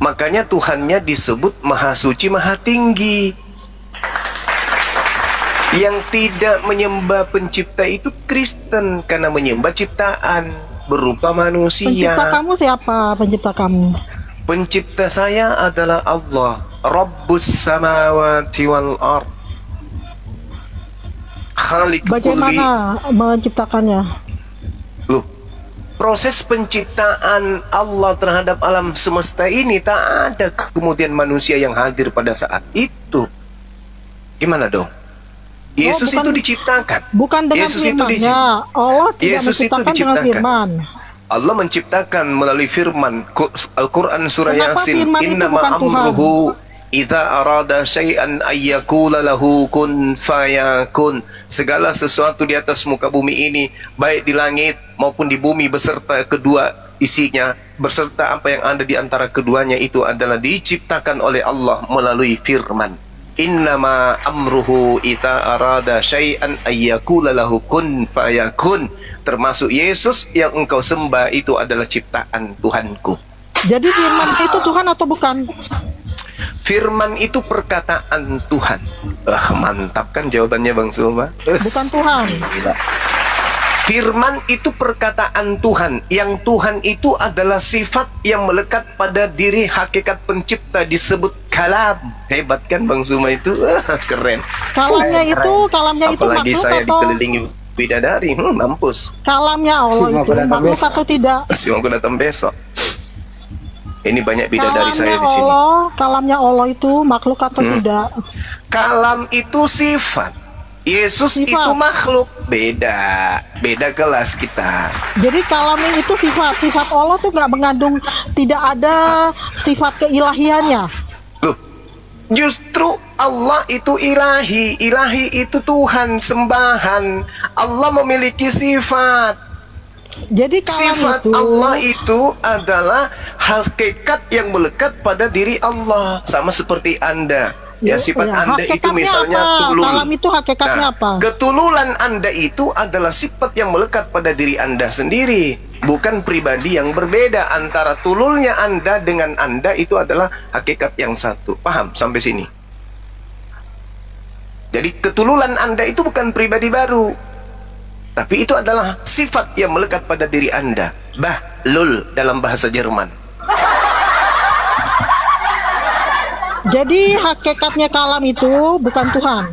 Makanya Tuhannya disebut Maha Suci, Maha Tinggi. Yang tidak menyembah pencipta itu Kristen, karena menyembah ciptaan berupa manusia. Pencipta kamu siapa? Pencipta kamu? Pencipta saya adalah Allah, Rabbus samawati wal ard. Khaliq Bagaimana menciptakannya? Loh, proses penciptaan Allah terhadap alam semesta ini tak ada kemudian manusia yang hadir pada saat itu. Gimana dong? Yesus itu diciptakan. Bukan dengan Yesus firman-Nya. Allah tidak Yesus itu menciptakan dengan firman. Allah menciptakan melalui firman. Al-Quran surah Kenapa Yasin, firman itu innama bukan Tuhan? amruhu idza arada syai'an ayyakula lahu kun fayakun. Segala sesuatu di atas muka bumi ini, baik di langit maupun di bumi beserta kedua isinya, beserta apa yang ada di antara keduanya, itu adalah diciptakan oleh Allah melalui firman. Innama amruhu idza arada syai'an ayyakula lahu kun fayakun. Termasuk Yesus yang engkau sembah itu adalah ciptaan Tuhanku. Jadi firman itu Tuhan atau bukan? Firman itu perkataan Tuhan. Mantap kan jawabannya Bang Suma? Bukan Tuhan. Gila. Firman itu perkataan Tuhan. Yang Tuhan itu adalah sifat yang melekat pada diri hakikat pencipta, disebut kalam. Hebat kan Bang Suma itu? Keren. Kalamnya itu Apalagi makhluk saya atau dikelilingi bidadari. Mampus. kalamnya Allah itu makhluk atau tidak? Si aku datang besok. Ini banyak bidadari saya di sini. Kalamnya Allah itu makhluk atau tidak? Kalam itu sifat. Yesus Sifat. itu makhluk. Beda kelas kita. Jadi kalamnya itu sifat Allah tuh nggak mengandung, tidak ada sifat keilahiannya. Loh, justru Allah itu ilahi. Ilahi itu Tuhan, sembahan. Allah memiliki sifat. Jadi kalam Sifat itu, Allah itu adalah hakikat yang melekat pada diri Allah. Sama seperti Anda. Ya, sifat Anda itu hakikatnya misalnya apa? tulul. Kalam itu hakikatnya apa? Ketululan Anda itu adalah sifat yang melekat pada diri Anda sendiri, bukan pribadi yang berbeda. Antara tululnya Anda dengan Anda itu adalah hakikat yang satu. Paham sampai sini? Jadi ketululan Anda itu bukan pribadi baru, tapi itu adalah sifat yang melekat pada diri Anda. Bahlul dalam bahasa Jerman. Jadi hakikatnya kalam itu bukan Tuhan.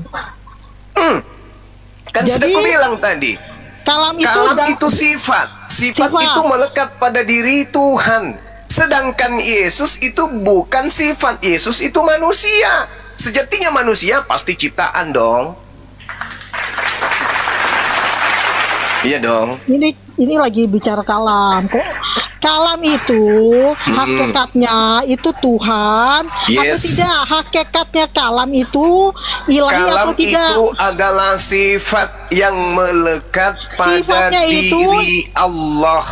Kan Jadi, sudah aku bilang tadi. Kalam Itu sifat. Sifat itu melekat pada diri Tuhan. Sedangkan Yesus itu bukan sifat. Yesus itu manusia. Sejatinya manusia pasti ciptaan dong. Iya dong. Ini lagi bicara kalam. Kok kalam itu hakikatnya itu Tuhan atau tidak? Hakikatnya kalam itu ilahi kalam atau tidak? Itu adalah sifat yang melekat pada Sifatnya diri Allah.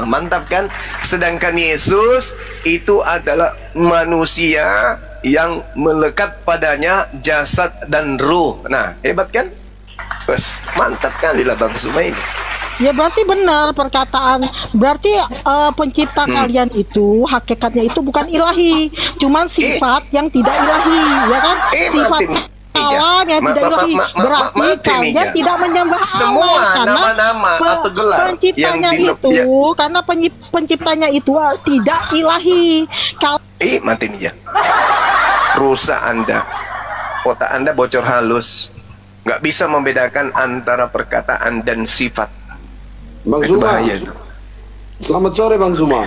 Mantap kan? Sedangkan Yesus itu adalah manusia yang melekat padanya jasad dan ruh. Nah, hebat kan? Bes, mantap kali lah Bang Suma ini. Ya berarti benar perkataan. Berarti pencipta kalian itu hakikatnya itu bukan ilahi, cuman sifat yang tidak ilahi, ya kan? Sifat kalam yang tidak ilahi. Berarti kalian tidak menyembah Allah karena nama-nama atau gelar penciptanya yang itu karena penciptanya itu tidak ilahi. Mati nih ya. Rusak Anda. Otak Anda bocor halus. Nggak bisa membedakan antara perkataan dan sifat. Bang itu Suma. bahaya itu. Selamat sore Bang Suma.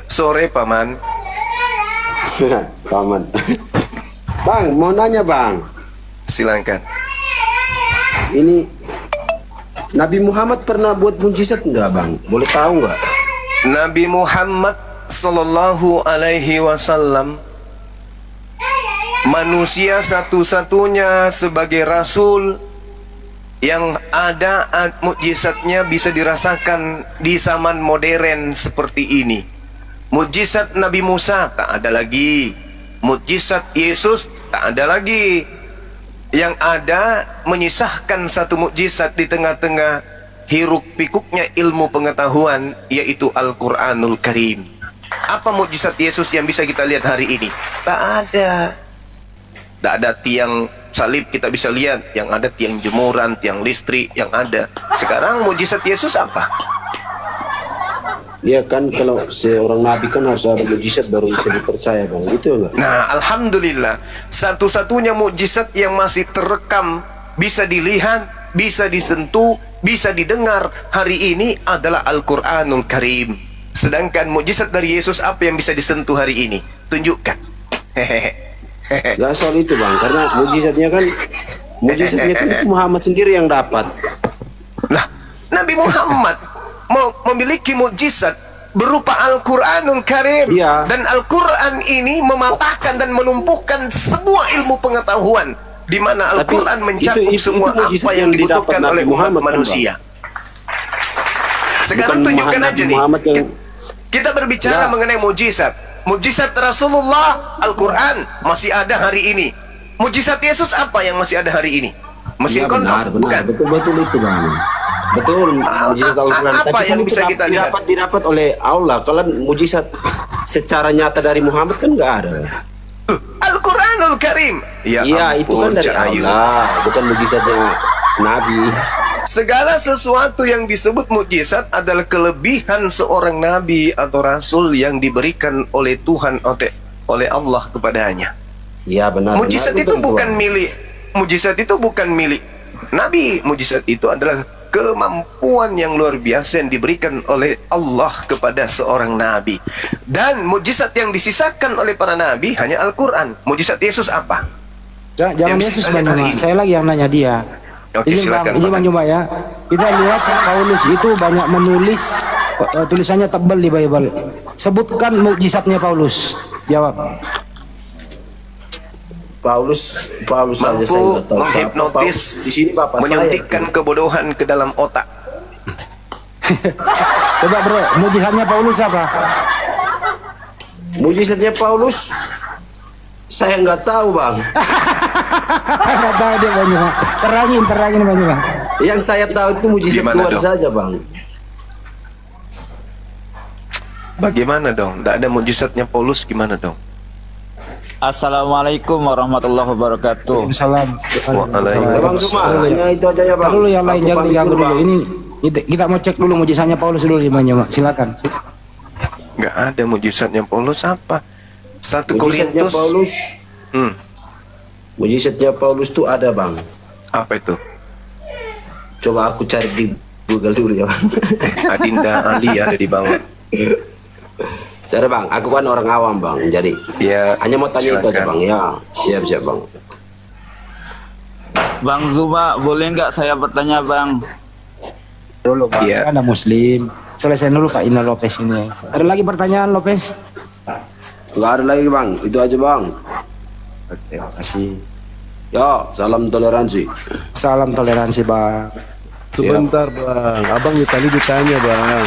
Sore Paman. Paman. Bang, mau nanya Bang. Silahkan. Ini Nabi Muhammad pernah buat mukjizat nggak Bang? Boleh tahu nggak? Nabi Muhammad Sallallahu Alaihi Wasallam manusia satu-satunya sebagai rasul yang ada mukjizatnya bisa dirasakan di zaman modern seperti ini. Mukjizat Nabi Musa tak ada lagi, mukjizat Yesus tak ada lagi. Yang ada menyisahkan satu mukjizat di tengah-tengah hiruk pikuknya ilmu pengetahuan, yaitu Al-Quranul Karim. Apa mukjizat Yesus yang bisa kita lihat hari ini? Tak ada. Tak ada tiang salib kita bisa lihat, yang ada tiang jemuran, tiang listrik yang ada. Sekarang mukjizat Yesus apa? Ya kan, kalau seorang nabi kan harus ada mukjizat baru bisa dipercaya, Bang. Itu enggak? Nah, alhamdulillah, satu-satunya mukjizat yang masih terekam, bisa dilihat, bisa disentuh, bisa didengar hari ini adalah Al-Quranul Karim. Sedangkan mukjizat dari Yesus apa yang bisa disentuh hari ini? Tunjukkan. Gak soal itu, Bang, karena mukjizatnya kan itu Muhammad sendiri yang dapat. Nah, Nabi Muhammad memiliki mukjizat berupa Al-Quranul Karim. Iya. Dan Al-Quran ini mematahkan dan melumpuhkan semua ilmu pengetahuan, di mana Al-Quran mencakup semua apa yang dibutuhkan oleh umat manusia. Sekarang tunjukkan aja nih. Kita berbicara mengenai mukjizat. Mukjizat Rasulullah, Al-Quran masih ada hari ini. Mukjizat Yesus apa yang masih ada hari ini? Mesin kondom, bukan? Betul itu, Bang. Betul, mukjizat Al-Quran. Apa tapi yang kan bisa kita lihat? Didapat oleh Allah. Kalau mukjizat secara nyata dari Muhammad kan nggak ada. Al-Quranul Karim. Ya iya, itu kan dari Allah, bukan mukjizatnya Nabi. Segala sesuatu yang disebut mukjizat adalah kelebihan seorang nabi atau rasul yang diberikan oleh Tuhan, oleh Allah kepadanya. Iya, benar. Mukjizat itu bukan milik. Mukjizat itu bukan milik nabi. Mukjizat itu adalah kemampuan yang luar biasa yang diberikan oleh Allah kepada seorang nabi. Dan mukjizat yang disisakan oleh para nabi hanya Al-Quran. Mukjizat Yesus apa? Jangan Yesus, Bang Juma. Saya lagi yang nanya dia. Oke, silakan. Ini Bang Juma ya. Kita lihat Paulus itu banyak menulis, tulisannya tebal di Bible. Sebutkan mukjizatnya Paulus. Jawab. Paulus mampu menghipnotis, di sini Bapak menyuntikkan kebodohan ke dalam otak. Coba bro, mukjizatnya Paulus apa? Mukjizatnya Paulus saya nggak tahu, Bang. Nggak tahu dia, Bang Juma. Terangin Bang Juma. Yang saya tahu itu mukjizat luar saja, Bang. Bagaimana dong? Tidak ada mukjizatnya Paulus, gimana dong? Assalamualaikum warahmatullahi wabarakatuh. Salam. Waalaikumsalam. Bang Juma, hanya itu aja ya, Bang. Dulu yang lain jangan diganggu dulu. Ini kita mau cek dulu mukjizatnya Paulus dulu, Bang Juma. Silakan. Nggak ada mukjizatnya Paulus apa? 1 Mukjizatnya Korintus. Paulus. Mukjizatnya Paulus tuh ada, Bang. Apa itu? Coba aku cari di Google dulu ya, Bang. Adinda Ali ada di bawah. Saya Bang, aku kan orang awam, Bang. Jadi ya, hanya mau tanya silakan. itu aja, Bang. Ya, siap, Bang. Bang Zuma, boleh nggak saya bertanya, Bang? Dulu, Bang. Iya. Ada Muslim. Selesai dulu Pak Ina Lopez ini. Ada lagi pertanyaan Lopez? Enggak ada lagi, Bang. Itu aja, Bang. Oke, terima kasih. Ya, salam toleransi. Salam toleransi, Bang. Sebentar, Bang. Abang tadi ditanya, Bang.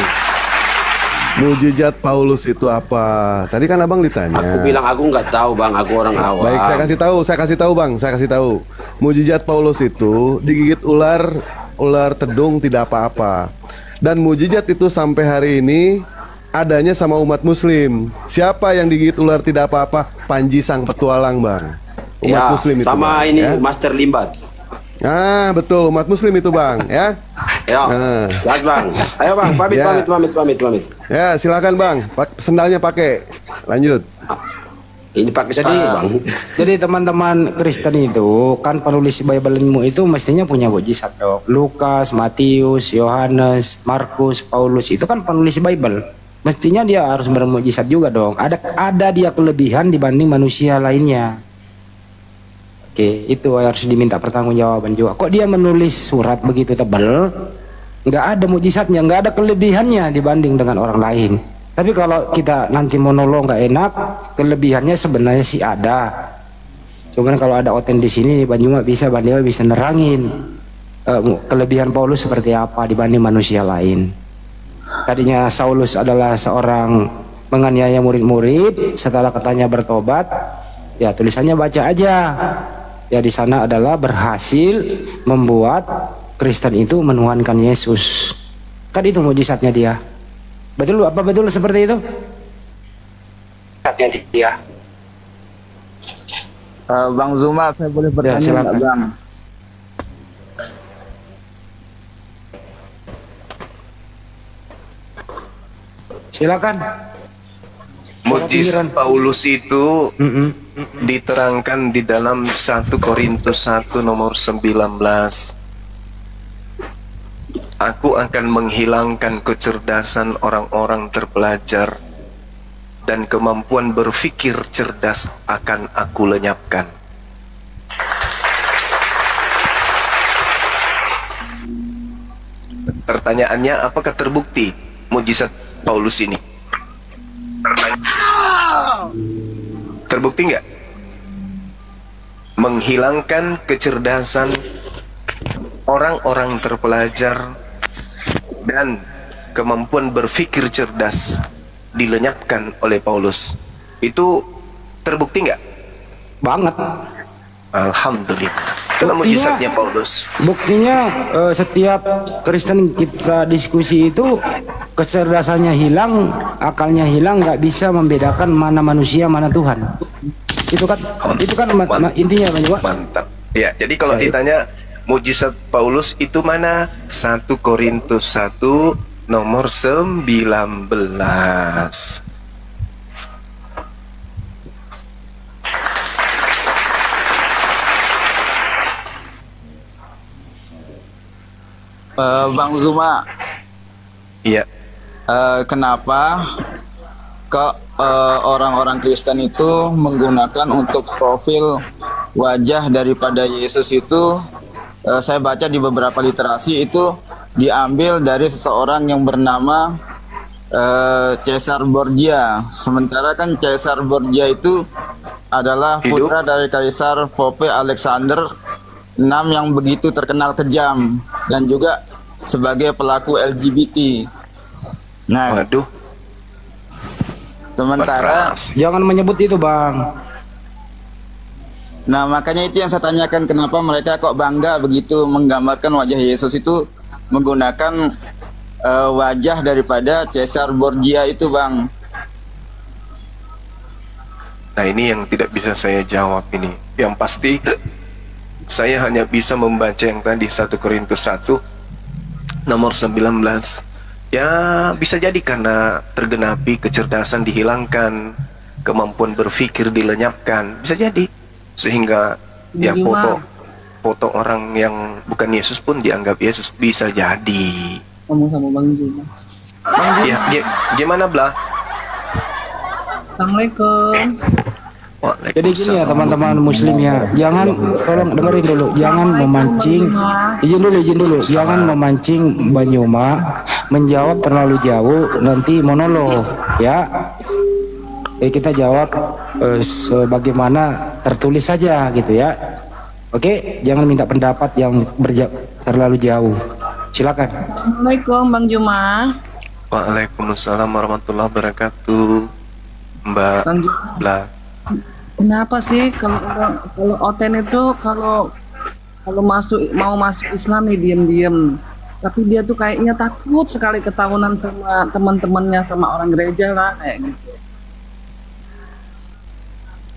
Mukjizat Paulus itu apa? Tadi kan Abang ditanya. Aku bilang aku nggak tahu, Bang. Aku orang awam. Baik, saya kasih tahu, Bang. Saya kasih tahu. Mukjizat Paulus itu digigit ular tedung tidak apa-apa. Dan mukjizat itu sampai hari ini adanya sama umat muslim. Siapa yang digigit ular tidak apa-apa? Panji sang petualang, Bang. Umat ya, muslim itu, sama Bang, ini ya? Master Limbat. Ah, betul, umat muslim itu, Bang, ya. Ya, jelas, Bang. Ayo, Bang, pamit, Ya. pamit. Ya, silakan, Bang. Sendalnya pakai. Lanjut. Ini pakai sepatu, Bang. Jadi teman-teman Kristen itu kan penulis Bible-mu itu mestinya punya mukjizat dong. Lukas, Matius, Yohanes, Markus, Paulus itu kan penulis Bible. Mestinya dia harus bermukjizat juga dong. Ada dia kelebihan dibanding manusia lainnya. Oke, itu harus diminta pertanggungjawaban juga. Kok dia menulis surat begitu tebal, nggak ada mukjizatnya, nggak ada kelebihannya dibanding dengan orang lain. Tapi kalau kita nanti monolog nggak enak, kelebihannya sebenarnya sih ada. Cuman kalau ada oten di sini, Bang Juma bisa nerangin kelebihan Paulus seperti apa dibanding manusia lain. Tadinya Saulus adalah seorang menganiaya murid-murid, setelah katanya bertobat, ya tulisannya baca aja. Ya di sana adalah berhasil membuat Kristen itu menuhankan Yesus. Kan itu mukjizatnya dia. Betul seperti itu? hakikatnya dia. Bang Zuma, saya boleh bertanya silakan. nggak, Bang? Silakan. Mukjizat Paulus itu diterangkan di dalam 1 Korintus 1 nomor 19. Aku akan menghilangkan kecerdasan orang-orang terpelajar dan kemampuan berpikir cerdas akan aku lenyapkan. Pertanyaannya, apakah terbukti mukjizat Paulus ini? Terbukti nggak? Menghilangkan kecerdasan orang-orang terpelajar dan kemampuan berpikir cerdas dilenyapkan oleh Paulus. Itu terbukti nggak? Banget. Alhamdulillah. Itu mukjizatnya Paulus. Buktinya setiap Kristen kita diskusi itu kecerdasannya hilang, akalnya hilang, nggak bisa membedakan mana manusia mana Tuhan. Itu kan intinya Bang Juma. Mantap. Ya, jadi kalau ditanya mukjizat Paulus itu mana? 1 Korintus 1 nomor 19. Bang Zuma, Iya. kenapa kok orang-orang Kristen itu menggunakan untuk profil wajah daripada Yesus itu? Saya baca di beberapa literasi itu diambil dari seseorang yang bernama Caesar Borgia. Sementara kan Caesar Borgia itu adalah putra dari Kaisar Pope Alexander VI yang begitu terkenal kejam dan juga sebagai pelaku LGBT. Nah, Waduh. sementara Jangan menyebut itu Bang. nah makanya itu yang saya tanyakan, kenapa mereka kok bangga begitu menggambarkan wajah Yesus itu menggunakan wajah daripada Caesar Borgia itu, Bang. Nah, ini yang tidak bisa saya jawab ini. Yang pasti saya hanya bisa membaca yang tadi 1 Korintus 1 nomor 19. Ya, bisa jadi karena tergenapi, kecerdasan dihilangkan, kemampuan berpikir dilenyapkan. Bisa jadi sehingga ya foto orang yang bukan Yesus pun dianggap Yesus. Bisa jadi. Ngomong sama Bang Juma. Ya, gimana Blah? Assalamualaikum. Jadi gini ya teman-teman muslim ya, jangan, tolong dengerin dulu, jangan memancing, izin dulu, jangan memancing Bang Juma menjawab terlalu jauh, nanti monolog ya. Kita jawab sebagaimana tertulis saja gitu ya. Oke, jangan minta pendapat yang terlalu jauh. Silakan. Assalamualaikum Bang Juma. Waalaikumsalam warahmatullahi wabarakatuh. Mbak Bang Juma. Blah. Kenapa sih kalau Oten itu kalau mau masuk Islam nih diem-diem, tapi dia tuh kayaknya takut sekali ketahuan sama teman-temannya, sama orang gereja lah kayak gitu.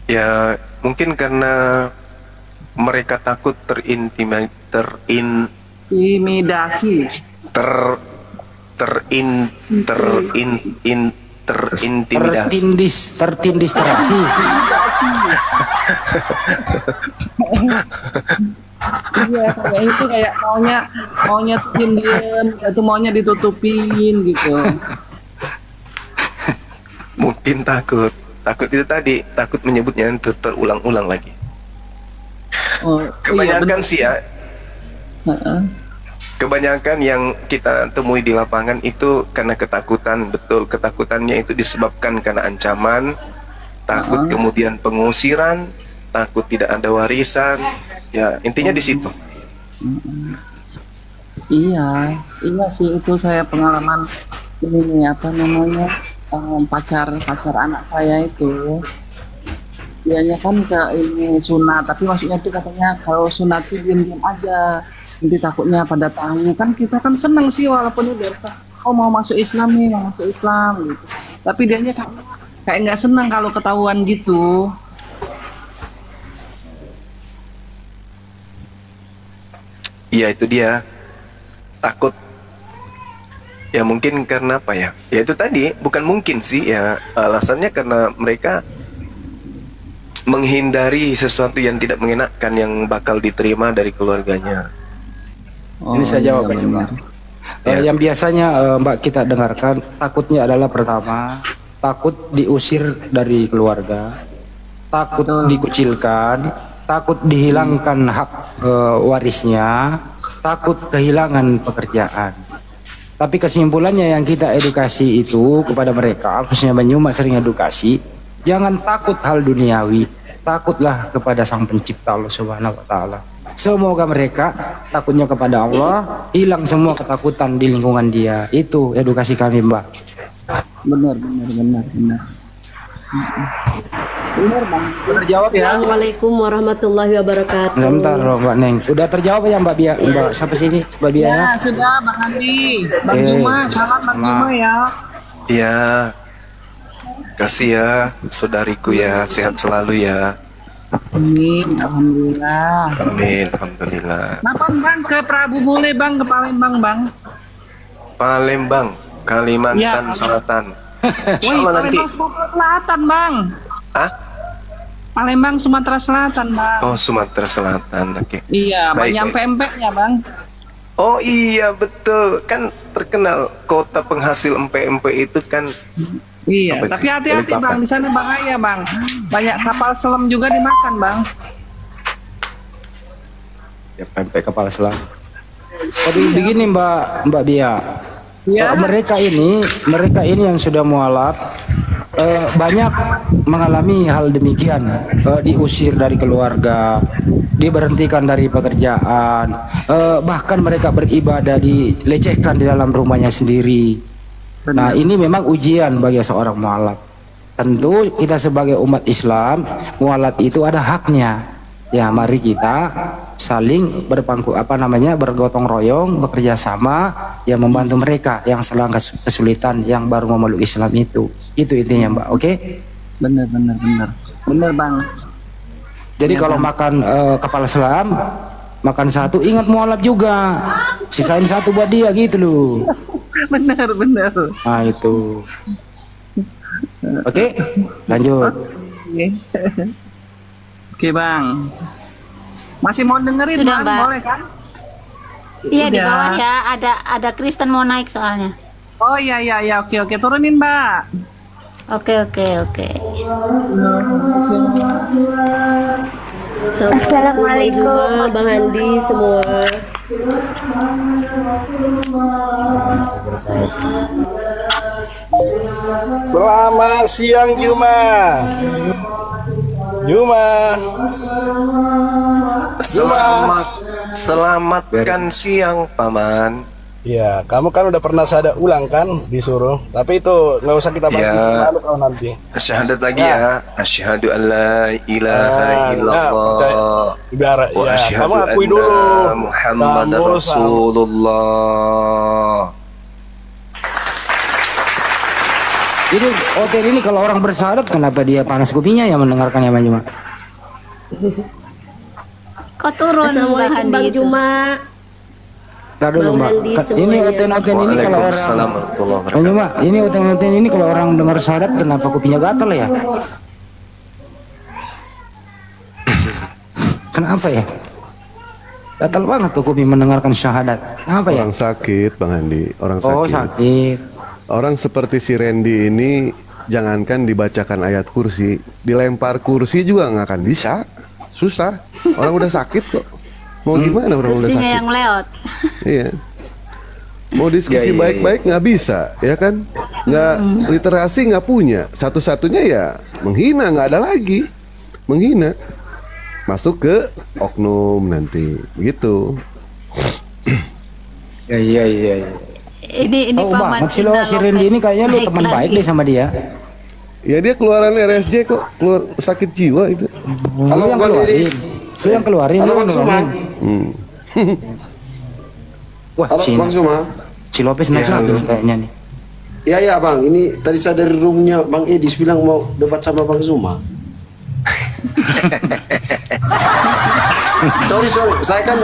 Ya, mungkin karena mereka takut terintimidasi. Tertindis terasi. Iya, kayak itu kayak maunya diem-diem, itu maunya ditutupin gitu. Mungkin takut itu tadi, takut menyebutnya terulang-ulang lagi. Kebanyakan sih ya. Kebanyakan yang kita temui di lapangan itu karena ketakutan. Betul, ketakutannya itu disebabkan karena ancaman, takut kemudian pengusiran, takut tidak ada warisan. Ya, intinya di situ. Iya sih, itu saya pengalaman ini apa namanya, pacar anak saya itu. Dianya kan ke ini sunat, tapi maksudnya itu katanya kalau sunat itu diam-diam aja, nanti takutnya pada tahu. Kan kita kan seneng sih walaupun udah mau masuk Islam nih, mau masuk Islam gitu. Tapi dianya kayak nggak senang kalau ketahuan gitu. Iya itu dia, takut. Ya mungkin karena apa ya? Ya itu tadi, bukan mungkin sih ya, alasannya karena mereka menghindari sesuatu yang tidak mengenakan yang bakal diterima dari keluarganya. Ini saya jawab aja, Mbak. Yang biasanya Mbak kita dengarkan, takutnya adalah pertama, takut diusir dari keluarga, takut dikucilkan, takut dihilangkan hak warisnya, takut kehilangan pekerjaan. Tapi kesimpulannya yang kita edukasi itu kepada mereka, khususnya Banyumas sering edukasi, jangan takut hal duniawi, takutlah kepada Sang Pencipta Allah Subhanahu wa taala. Semoga mereka takutnya kepada Allah, hilang semua ketakutan di lingkungan dia. Itu edukasi kami, Mbak. Benar. Benar, Bang. Terjawab ya. Assalamualaikum warahmatullahi wabarakatuh. Sebentar, Mbak Neng. Udah terjawab ya, Mbak Bia? Mbak siapa sini? Mbak Bia ya? Sudah, Bang Andi. Bang Juma, salam Bang Juma ya. Iya, kasih ya saudariku ya, sehat selalu ya. Amin, alhamdulillah. Amin, alhamdulillah. Kenapa Bang ke Prabu Mule Bang, ke Palembang Bang? Palembang, Kalimantan Ya. Selatan. Wih, Sama nanti. Palembang Sumatera Selatan Bang. Ah? Palembang Sumatera Selatan Bang. Oh, Sumatera Selatan, oke. Iya, Baik, banyak baik. empek-empeknya Bang. Oh iya betul, kan terkenal kota penghasil empek-empek itu kan. Iya, Apa itu? tapi hati-hati Balikpapan. Bang, di sana bahaya Bang. Banyak kapal selam juga dimakan Bang. Ya, pempek kepala selam. Tapi begini Mbak Bia, Ya. mereka ini yang sudah mualaf banyak mengalami hal demikian, diusir dari keluarga, diberhentikan dari pekerjaan, bahkan mereka beribadah dilecehkan di dalam rumahnya sendiri. Nah ini memang ujian bagi seorang mualaf. Tentu kita sebagai umat Islam, mualaf itu ada haknya. Ya mari kita saling bergotong royong, bekerja sama, ya membantu mereka yang sedang kesulitan, yang baru memeluk Islam itu intinya Mbak, oke? Bener Bang. Jadi kalau makan kepala selam, makan satu, ingat mualaf juga, sisain satu buat dia gitu loh. bener. Nah itu, oke? Lanjut. Oke Bang. Masih mau dengerin Sudah, Bang? Mbak. Boleh kan? Iya di Udah. bawah ya, ada Kristen mau naik soalnya. Oh iya, oke, turunin Mbak. Oke. Assalamualaikum Bang Andi semua. Selamat siang Juma. Selamatkan siang Paman. Ya, kamu kan udah pernah syahada ulang kan disuruh. Tapi itu nggak usah kita bahas Ya. di sini, lalu kalau nanti. Syahadat lagi ya. Asyhadu an la ilaha illallah. Udah, Wa ya, kamu asyhadu akui anna dulu. Muhammadar Kamu Rasulullah. Ini hotel ini kalau orang bersyahadat kenapa dia panas kupingnya ya mendengarkan ya Bang Juma? Kok turun Assalamualaikum Bang itu? Juma. Ntar dulu Bang Mbak. Andi Ini semuanya. hotel ini kalau orang Waalaikumsalam warahmatullahi Bang Juma, ini hotel ini kalau orang dengar syahadat kenapa kupingnya gatal ya? Kenapa ya? Gatal banget tuh kuping mendengarkan syahadat. Kenapa ya? Orang sakit, Bang Andi. Orang sakit. Oh sakit. Orang seperti si Randy ini, jangankan dibacakan ayat kursi, dilempar kursi juga nggak akan bisa. Susah. Orang udah sakit kok. Mau gimana orang udah Kursinya sakit? yang lewat. Iya. Mau diskusi baik-baik nggak bisa, ya kan? Nggak literasi nggak punya. Satu-satunya ya menghina, nggak ada lagi. Menghina. Masuk ke oknum nanti, gitu. Iya. Ini Oh Paman banget sih lo, si Randy ini kayaknya lu teman baik deh sama dia. Ya dia keluaran RSJ kok, keluar sakit jiwa itu. Lu yang keluarin. Lu yang keluarin. Halo lu Bang yang Suma. keluarin. Wah, Halo Bang Suma. si Lopez naik lagi kayaknya nih. Ya bang, ini tadi saya dari roomnya Bang Edis bilang mau debat sama Bang Zuma. sorry, saya kan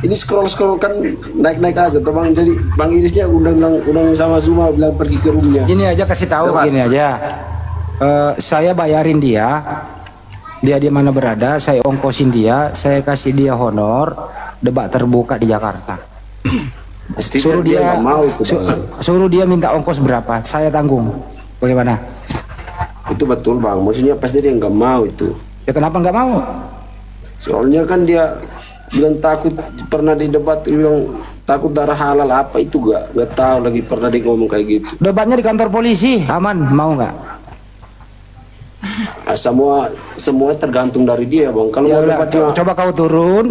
ini scroll kan naik aja tuh Bang. Jadi Bang Edisnya undang sama Zuma bilang pergi ke roomnya. Gini aja kasih tahu begini aja. Saya bayarin dia di mana berada, saya ongkosin dia, saya kasih dia honor debat terbuka di Jakarta. Suruh dia mau suruh dia minta ongkos berapa, saya tanggung. Bagaimana? Itu betul Bang, maksudnya pasti dia nggak mau itu. Ya kenapa nggak mau? Soalnya kan dia bilang takut, pernah di debat bilang takut darah halal apa itu nggak tahu lagi, pernah dia ngomong kayak gitu. Debatnya di kantor polisi, aman, mau nggak? Semua tergantung dari dia Bang. Kalau mau debatnya, coba kau turun,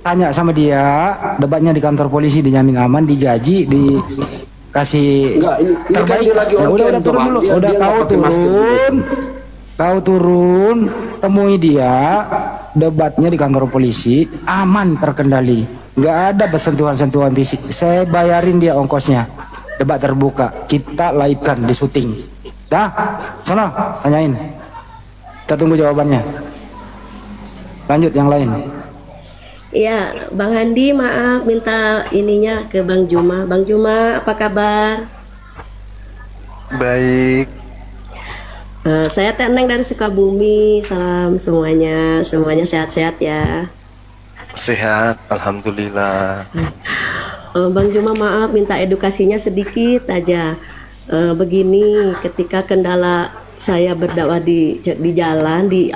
tanya sama dia, debatnya di kantor polisi dijamin aman, digaji, dikasih enggak, ini terbaik. kan dia lagi Udah turun dulu, udah tahu turun, temui dia, debatnya di kantor polisi, aman, terkendali, nggak ada bersentuhan-sentuhan fisik. Saya bayarin dia ongkosnya, debat terbuka, kita live-kan di syuting. Dah, sana tanyain, kita tunggu jawabannya. Lanjut yang lain. Ya, Bang Handi, maaf minta ininya ke Bang Juma. Bang Juma, apa kabar? Baik. Saya Teneng dari Sukabumi. Salam semuanya, semuanya sehat-sehat ya. Sehat, alhamdulillah. Bang Juma, maaf minta edukasinya sedikit aja. Begini, ketika kendala saya berdakwah di jalan, di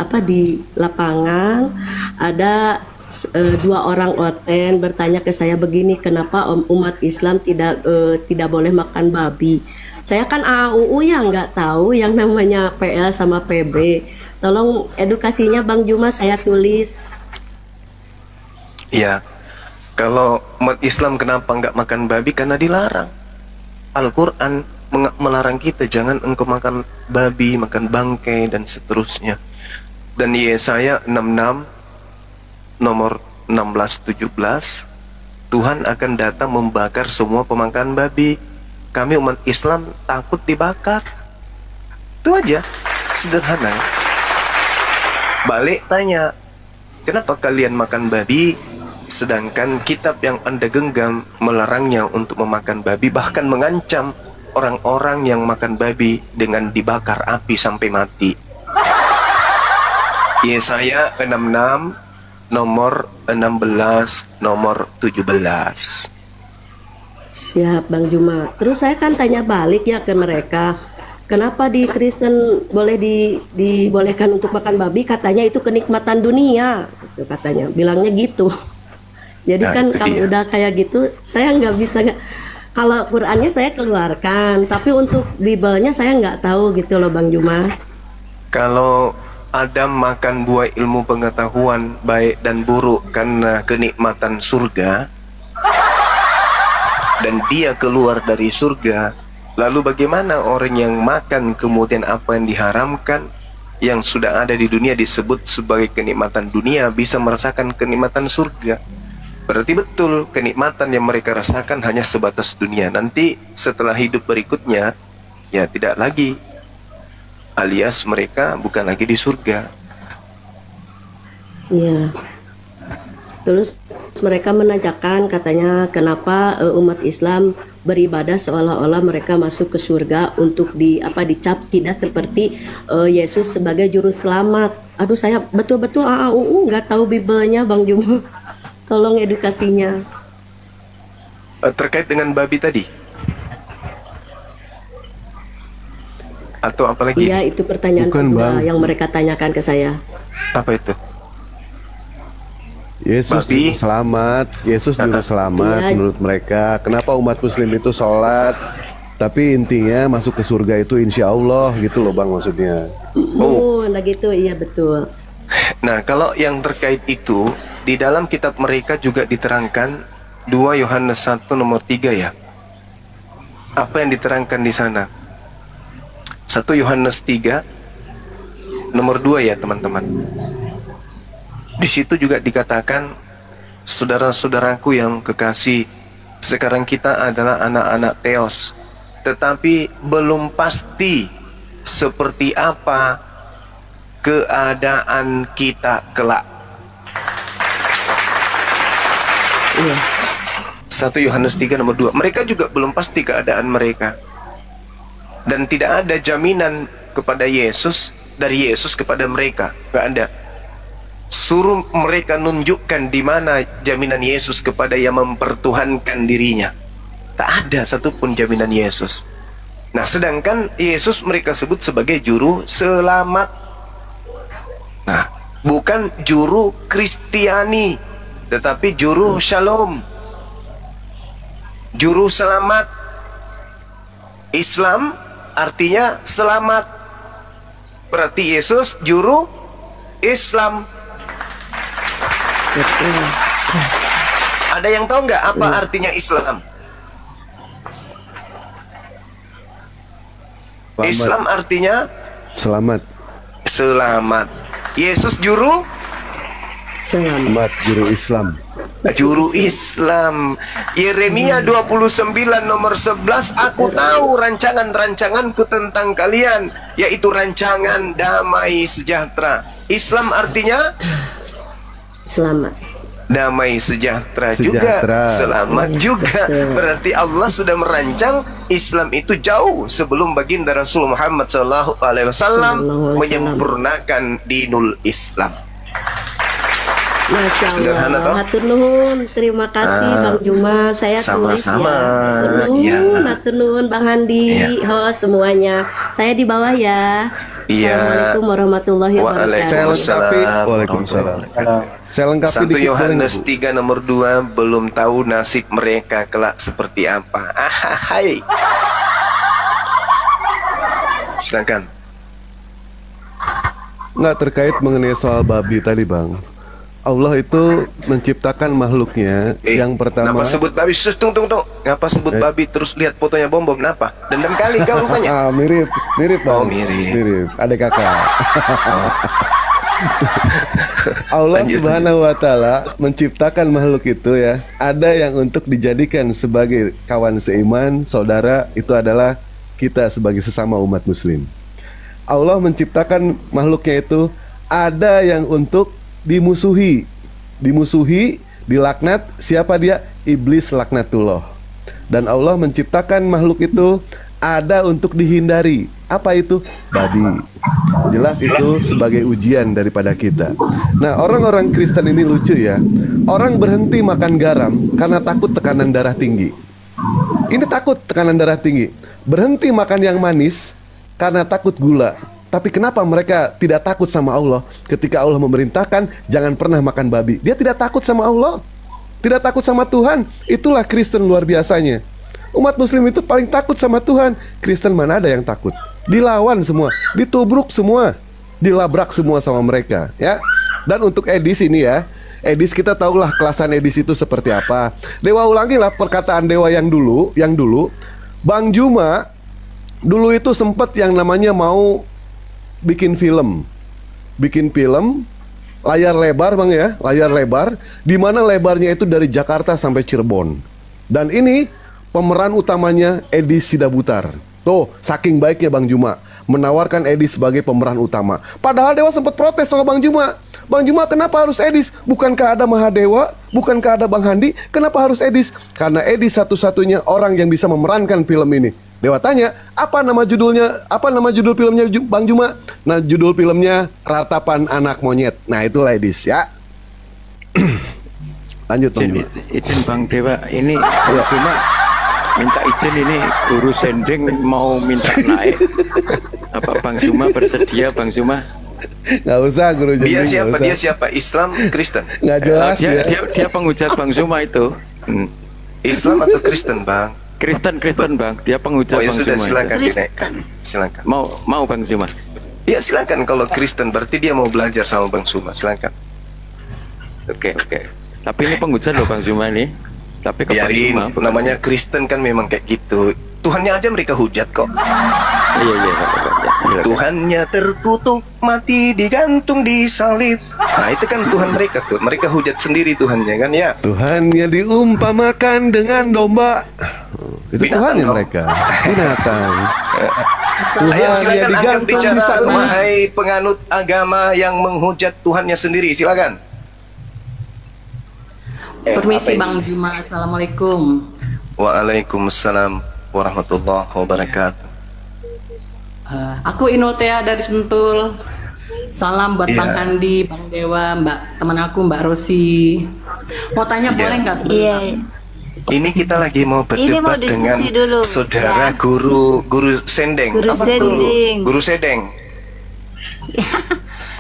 lapangan, ada dua orang oten bertanya ke saya begini, kenapa umat Islam tidak boleh makan babi? Saya kan AUU ya nggak tahu yang namanya PL sama PB. Tolong edukasinya Bang Juma, saya tulis. Iya, kalau umat Islam kenapa nggak makan babi? Karena dilarang. Al-Quran melarang kita, jangan engkau makan babi, makan bangkai dan seterusnya. Dan Yesaya 66 nomor 16-17, Tuhan akan datang membakar semua pemakan babi. Kami umat Islam takut dibakar. Itu aja, sederhana. Balik tanya, kenapa kalian makan babi, sedangkan kitab yang Anda genggam melarangnya untuk memakan babi, bahkan mengancam orang-orang yang makan babi dengan dibakar api sampai mati. Yesaya 66 nomor 16 nomor 17. Siap Bang Juma. Terus saya kan tanya balik ya ke mereka, kenapa di Kristen boleh dibolehkan untuk makan babi? Katanya itu kenikmatan dunia, gitu katanya, bilangnya gitu. Jadi kan kalau udah kayak gitu, saya nggak bisa. Kalau Qurannya saya keluarkan, tapi untuk Biblenya saya nggak tahu gitu loh Bang Juma. Kalau Adam makan buah ilmu pengetahuan baik dan buruk karena kenikmatan surga, dan dia keluar dari surga, lalu bagaimana orang yang makan kemudian apa yang diharamkan yang sudah ada di dunia disebut sebagai kenikmatan dunia bisa merasakan kenikmatan surga? Berarti betul kenikmatan yang mereka rasakan hanya sebatas dunia. Nanti setelah hidup berikutnya ya tidak lagi, alias mereka bukan lagi di surga. Iya. Terus mereka menanyakan katanya kenapa umat Islam beribadah seolah-olah mereka masuk ke surga untuk dicap tidak seperti Yesus sebagai juru selamat. Aduh, saya betul-betul AUU nggak tahu Biblenya Bang Juma. Tolong edukasinya. Terkait dengan babi tadi? Atau apa lagi? Iya, itu pertanyaan kedua yang mereka tanyakan ke saya. Apa itu? Yesus juru selamat, Yesus juru selamat menurut mereka. Kenapa umat Muslim itu sholat, tapi intinya masuk ke surga itu insya Allah gitu loh Bang, maksudnya. Nah gitu, iya betul. Nah kalau yang terkait itu di dalam kitab mereka juga diterangkan 2 Yohanes 1 nomor 3 ya. Apa yang diterangkan di sana? 1 Yohanes 3 nomor 2 ya teman-teman. Di situ juga dikatakan, saudara-saudaraku yang kekasih, sekarang kita adalah anak-anak Theos, tetapi belum pasti seperti apa keadaan kita kelak. 1 Yohanes 3 nomor 2. Mereka juga belum pasti keadaan mereka. Dan tidak ada jaminan kepada Yesus, dari Yesus kepada mereka. Gak ada. Suruh mereka nunjukkan di mana jaminan Yesus kepada yang mempertuhankan dirinya. Tak ada satupun jaminan Yesus. Nah, sedangkan Yesus mereka sebut sebagai juru selamat. Nah, bukan juru Kristiani, tetapi juru shalom, juru selamat. Islam artinya selamat, berarti Yesus juru Islam. Ada yang tahu nggak apa artinya Islam? Selamat. Islam artinya Selamat. Selamat. Yesus juru Selamat, juru Islam. Juru Islam. Yeremia 29 nomor 11, aku tahu rancangan-rancanganku tentang kalian, yaitu rancangan damai sejahtera. Islam artinya Selamat. Damai sejahtera, Sejahtera. juga selamat juga. Berarti Allah sudah merancang Islam itu jauh sebelum baginda Rasul Muhammad SAW menyempurnakan dinul Islam. Masya Sederhana toh? Allah, hatur nuhun, terima kasih Bang Juma, saya tulis Sama-sama. ya. Hatur nuhun, Iya. hatur nuhun Bang Handi, host semuanya. Saya di bawah ya. Iya. Assalamualaikum warahmatullahi wabarakatuh. Saya lengkapi. Waalaikumsalam. Saya lengkapi 1 dikit Yohanes boleh, 3 nomor 2, belum tahu nasib mereka kelak seperti apa. Hai. Silakan. nggak terkait mengenai soal babi tadi, Bang. Allah itu menciptakan makhluknya yang pertama. Kenapa sebut babi? Tunggu. Ngapa sebut babi terus lihat fotonya bom? Kenapa? Dendam kali kau rupanya. Mirip Bang. Oh, mirip. Adik kakak. Allah Subhanahu wa Ta'ala menciptakan makhluk itu ya. Ada yang untuk dijadikan sebagai kawan seiman, saudara, itu adalah kita sebagai sesama umat muslim. Allah menciptakan makhluknya itu ada yang untuk dimusuhi, dilaknat. Siapa dia? Iblis laknatullah. Dan Allah menciptakan makhluk itu ada untuk dihindari. Apa itu? Babi. Jelas itu sebagai ujian daripada kita. Nah, orang-orang Kristen ini lucu ya. Orang berhenti makan garam karena takut tekanan darah tinggi. Ini takut tekanan darah tinggi. Berhenti makan yang manis karena takut gula. Tapi kenapa mereka tidak takut sama Allah ketika Allah memerintahkan jangan pernah makan babi? Dia tidak takut sama Allah, tidak takut sama Tuhan. Itulah Kristen luar biasanya. Umat muslim itu paling takut sama Tuhan. Kristen mana ada yang takut? Dilawan semua, ditubruk semua, dilabrak semua sama mereka ya. Dan untuk Edis ini ya, Edis kita tahulah kelasan Edis itu seperti apa. Dewa ulangilah perkataan Dewa yang dulu. Bang Juma dulu itu sempat yang namanya mau bikin film layar lebar, Bang ya, layar lebar, di mana lebarnya itu dari Jakarta sampai Cirebon. Dan ini pemeran utamanya Edi Sidabutar. Tuh, saking baiknya Bang Juma menawarkan Edi sebagai pemeran utama. Padahal Dewa sempat protes sama Bang Juma. Bang Juma, kenapa harus Edis? Bukankah ada Mahadewa? Bukankah ada Bang Handi? Kenapa harus Edis? Karena Edis satu-satunya orang yang bisa memerankan film ini. Dewa tanya, apa nama judulnya? Apa nama judul filmnya Bang Juma? Nah, judul filmnya Ratapan Anak Monyet. Nah, itulah Edis ya. Lanjut Bang Juma. Izin Bang Dewa, ini Bang Juma minta izin, ini guru sending mau minta naik. Apa Bang Juma bersedia, Bang Juma? Nggak usah guru sending. Dia siapa? Islam, Kristen? Nggak jelas dia penghujat Bang Juma itu. Islam atau Kristen, Bang? Kristen Bang, dia penghujat ya Bang sudah, Juma. silakan dinaikkan. Silakan. Mau Bang Juma? Ya silakan, kalau Kristen berarti dia mau belajar sama Bang Juma, silakan. Oke. Tapi ini penghujat loh Bang Juma ini. Tapi biarin, namanya Kristen kan memang kayak gitu. Tuhannya aja mereka hujat kok. Iya. Tuhannya terkutuk, mati digantung di salib. Nah itu kan Tuhan mereka tuh. Mereka hujat sendiri Tuhannya kan ya. Tuhannya diumpamakan dengan domba. Itu Tuhannya mereka. Binatang. Ayo silakan angkat digantung bicara, di salib. wahai penganut agama yang menghujat Tuhannya sendiri. Silakan. Permisi Bang Juma, assalamualaikum. Waalaikumsalam warahmatullahi wabarakatuh. Aku Inotea dari Sentul. Salam buat Iya. Bang Andi, Bang Dewa, Mbak teman aku Mbak Rosi. Mau tanya Iya. boleh nggak sebentar? Iya. Ini kita lagi mau Ini mau berdebat dengan diskusi dulu, saudara ya. guru Sendeng. Guru Sendeng. Guru Sendeng.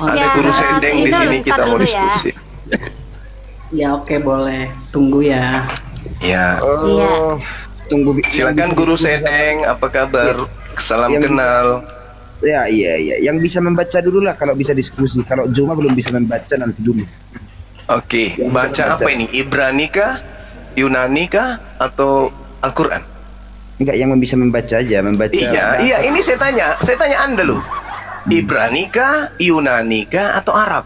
Ada Ya, guru Sendeng di itu sini, ntar kita mau dulu ya. diskusi. Ya oke boleh. Tunggu ya. Ya. Iya. Tunggu. Silakan Guru Sendeng, apa kabar? Salam Yang- kenal. Ya, iya. Yang bisa membaca dulu lah kalau bisa diskusi. Kalau Juma belum bisa membaca nanti dulu. Oke, Yang baca bisa apa ini? Ibrani kah? Yunani kah? Atau Al-Quran? Enggak, yang bisa membaca aja, membaca. Iya, ini saya tanya Anda loh. Ibrani kah, Yunani kah, atau Arab?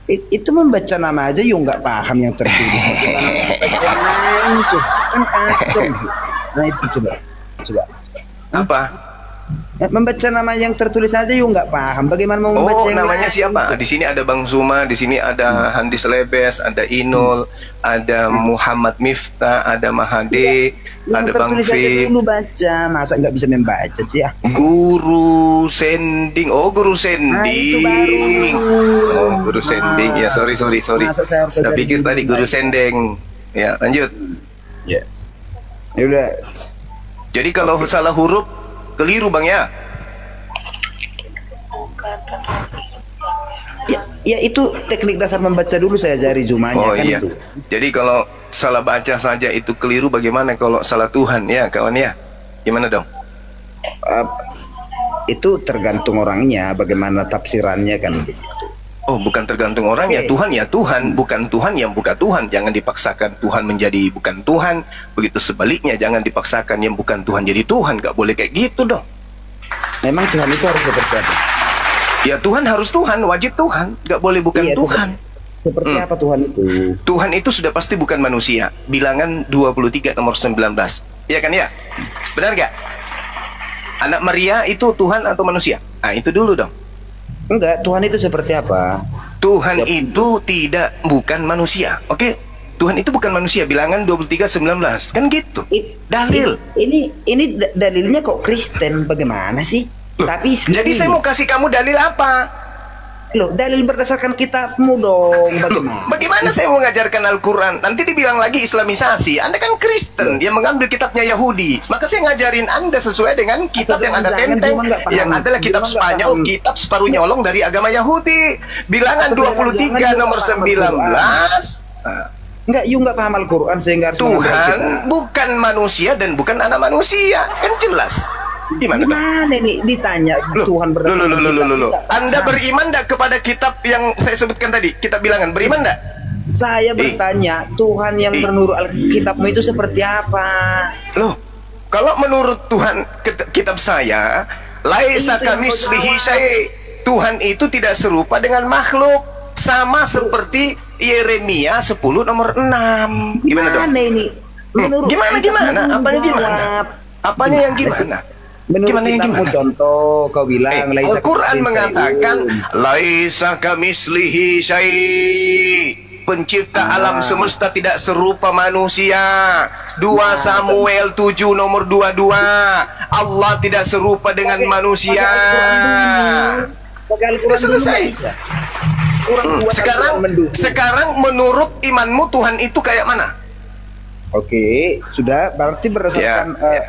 Itu membaca nama aja yuk nggak paham yang tertulis. Kan kacau. Nah itu coba. Apa? Membaca nama yang tertulis aja yuk nggak paham. Bagaimana mau membaca Oh, yang namanya lain? siapa? Di sini ada Bang Zuma, di sini ada Handis Lebes, ada Inul, ada Muhammad Miftah, ada Mahade, ada Bang tertulis aja Fi. dulu baca. Masa nggak bisa membaca sih ya? Guru Sending. Oh, Guru Sending. Oh, Guru Sending. Ya, sorry. Masa saya harus Saya belajar pikir dulu tadi Guru baca? Sendeng. Ya, lanjut. Ya udah. Jadi kalau salah huruf keliru Bang ya. Ya itu teknik dasar membaca dulu saya ajari Jumanya Oh kan iya. itu. Jadi kalau salah baca saja itu keliru, bagaimana kalau salah Tuhan ya kawan ya? Gimana dong? Itu tergantung orangnya, bagaimana tafsirannya kan. Oh, bukan tergantung orang ya, Tuhan ya Tuhan, bukan Tuhan yang bukan Tuhan. Jangan dipaksakan Tuhan menjadi bukan Tuhan. Begitu sebaliknya, jangan dipaksakan yang bukan Tuhan jadi Tuhan. Gak boleh kayak gitu dong. Memang Tuhan itu harus seperti apa? Ya Tuhan harus Tuhan, wajib Tuhan. Gak boleh bukan Iya, Tuhan. Seperti apa Tuhan itu? Tuhan itu sudah pasti bukan manusia. Bilangan 23 nomor 19. Iya kan ya? Benar gak? Anak Maria itu Tuhan atau manusia? Nah itu dulu dong. Enggak, Tuhan itu seperti apa? Tuhan itu bukan manusia. Oke? Tuhan itu bukan manusia. Bilangan 23:19. Kan gitu. Dalil. Ini dalilnya kok Kristen, bagaimana sih? Loh, tapi jadi saya mau kasih kamu dalil apa? Loh, dalil berdasarkan kitabmu dong. Bagaimana? Bagaimana saya mau mengajarkan Al-Quran? Nanti dibilang lagi Islamisasi. Anda kan Kristen, dia mengambil kitabnya Yahudi. Maka saya ngajarin Anda sesuai dengan kitab yang Anda tenteng, yang adalah kitab Spanyol, kitab separuh nyolong dari agama Yahudi. Bilangan 23 nomor 19. Enggak, you nggak paham Al-Quran sehingga harus Tuhan bukan manusia dan bukan anak manusia. Kan jelas. Gimana ini ditanya Tuhan Loh. Anda beriman enggak kepada kitab yang saya sebutkan tadi? Kitab bilangan, beriman enggak? Saya bertanya, Tuhan yang menurut Alkitabmu itu seperti apa? Loh, kalau menurut Tuhan kitab saya, laisa kamislihi syai'. Tuhan itu tidak serupa dengan makhluk, sama seperti Yeremia 10 nomor 6. Gimana dong? Ini? Gimana? Apanya gimana? Apanya yang gimana? Menurut kitabmu contoh kau bilang Al-Quran mengatakan laisa kamislihi syai'. Pencipta alam semesta tidak serupa manusia. 2 Samuel 7 nomor 22. Allah tidak serupa dengan manusia. Sudah selesai. Sekarang menurut imanmu Tuhan itu kayak mana? Oke, sudah berarti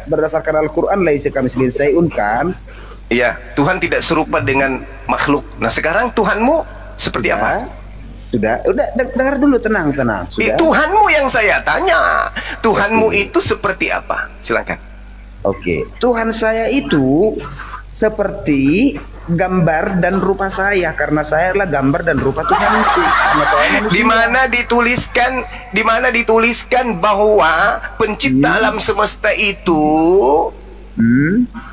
berdasarkan Al-Quran laisa kamislihi syai'un kan? Iya, Tuhan tidak serupa dengan makhluk. Nah, sekarang Tuhanmu seperti apa? Sudah, dengar dulu, tenang. Sudah. Tuhanmu yang saya tanya. Tuhanmu itu seperti apa? Silakan. Oke, Tuhan saya itu seperti gambar dan rupa saya, karena saya adalah gambar dan rupa Tuhan itu. Di mana dituliskan bahwa pencipta alam semesta itu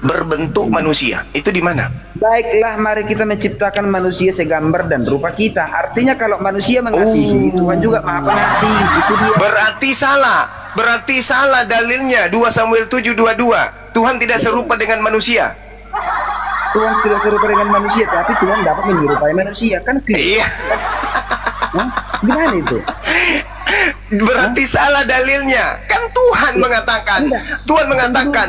berbentuk manusia? Itu di mana? Baiklah, mari kita menciptakan manusia segambar dan rupa kita. Artinya kalau manusia mengasihi, Tuhan juga Maha Pengasih. Itu dia. Berarti salah. Berarti salah dalilnya 2 Samuel 7:22. Tuhan tidak serupa dengan manusia. Tuhan tidak serupa dengan manusia, tapi Tuhan dapat menyerupai manusia, kan? Iya. Hah? Gimana itu? Berarti salah dalilnya. Kan Tuhan mengatakan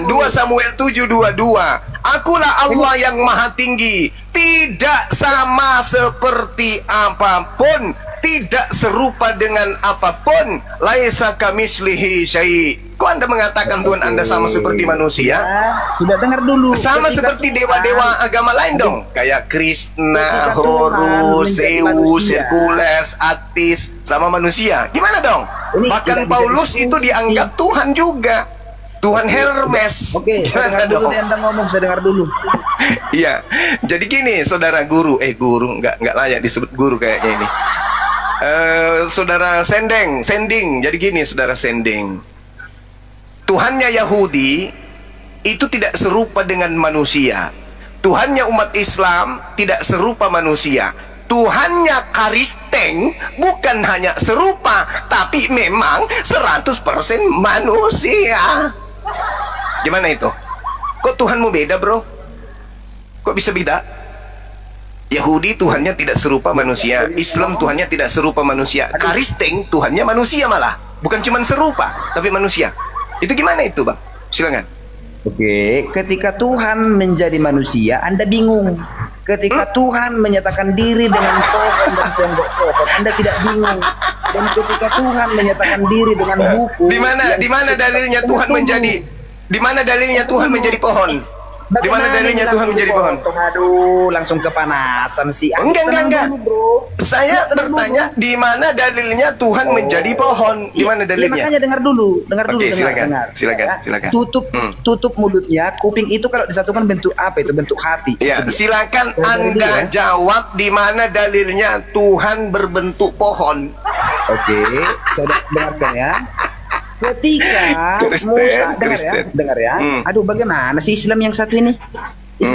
2 Samuel 7:22. Akulah Allah yang maha tinggi, tidak sama seperti apapun, tidak serupa dengan apapun. Laisa kamislihi syai'. Kok Anda mengatakan Tuhan Anda sama seperti manusia? Sudah dengar dulu. Sama seperti dewa-dewa agama lain dong. Kayak Krishna, Horus, Zeus, Hercules, Atis, sama manusia. Gimana dong? Bahkan Paulus itu dianggap Tuhan juga. Tuhan Hermes. Oke, saya dengar dulu nih Anda ngomong, saya dengar dulu. Iya. Jadi gini, saudara guru, guru nggak layak disebut guru kayaknya ini. Saudara Sending. Jadi gini, saudara Sending. Tuhannya Yahudi itu tidak serupa dengan manusia. Tuhannya umat Islam tidak serupa manusia. Tuhannya Kristen bukan hanya serupa, tapi memang 100% manusia. Gimana itu? Kok Tuhanmu beda, bro? Kok bisa beda? Yahudi Tuhannya tidak serupa manusia, Islam Tuhannya tidak serupa manusia, Kristen Tuhannya manusia malah. Bukan cuma serupa, tapi manusia. Itu gimana itu, Bang? Silakan. Oke, ketika Tuhan menjadi manusia, Anda bingung. Ketika Tuhan menyatakan diri dengan pohon dan senggok pohon, Anda tidak bingung. Dan ketika Tuhan menyatakan diri dengan buku, di mana dalilnya Tuhan menjadi? Di mana dalilnya Tuhan menjadi pohon? Di mana dalilnya Tuhan menjadi pohon? Aduh, langsung kepanasan sih. Enggak. Saya bertanya di mana dalilnya Tuhan menjadi pohon? Di mana dalilnya? Makanya dengar dulu. Oke, silakan. Tutup mulutnya. Kuping itu kalau disatukan bentuk apa itu? Bentuk hati. Ya, silakan Anda jawab di mana dalilnya Tuhan berbentuk pohon. Oke, saya dengarkan ya. Ketika Musa, dengar ya. Aduh, bagaimana sih Islam yang satu ini?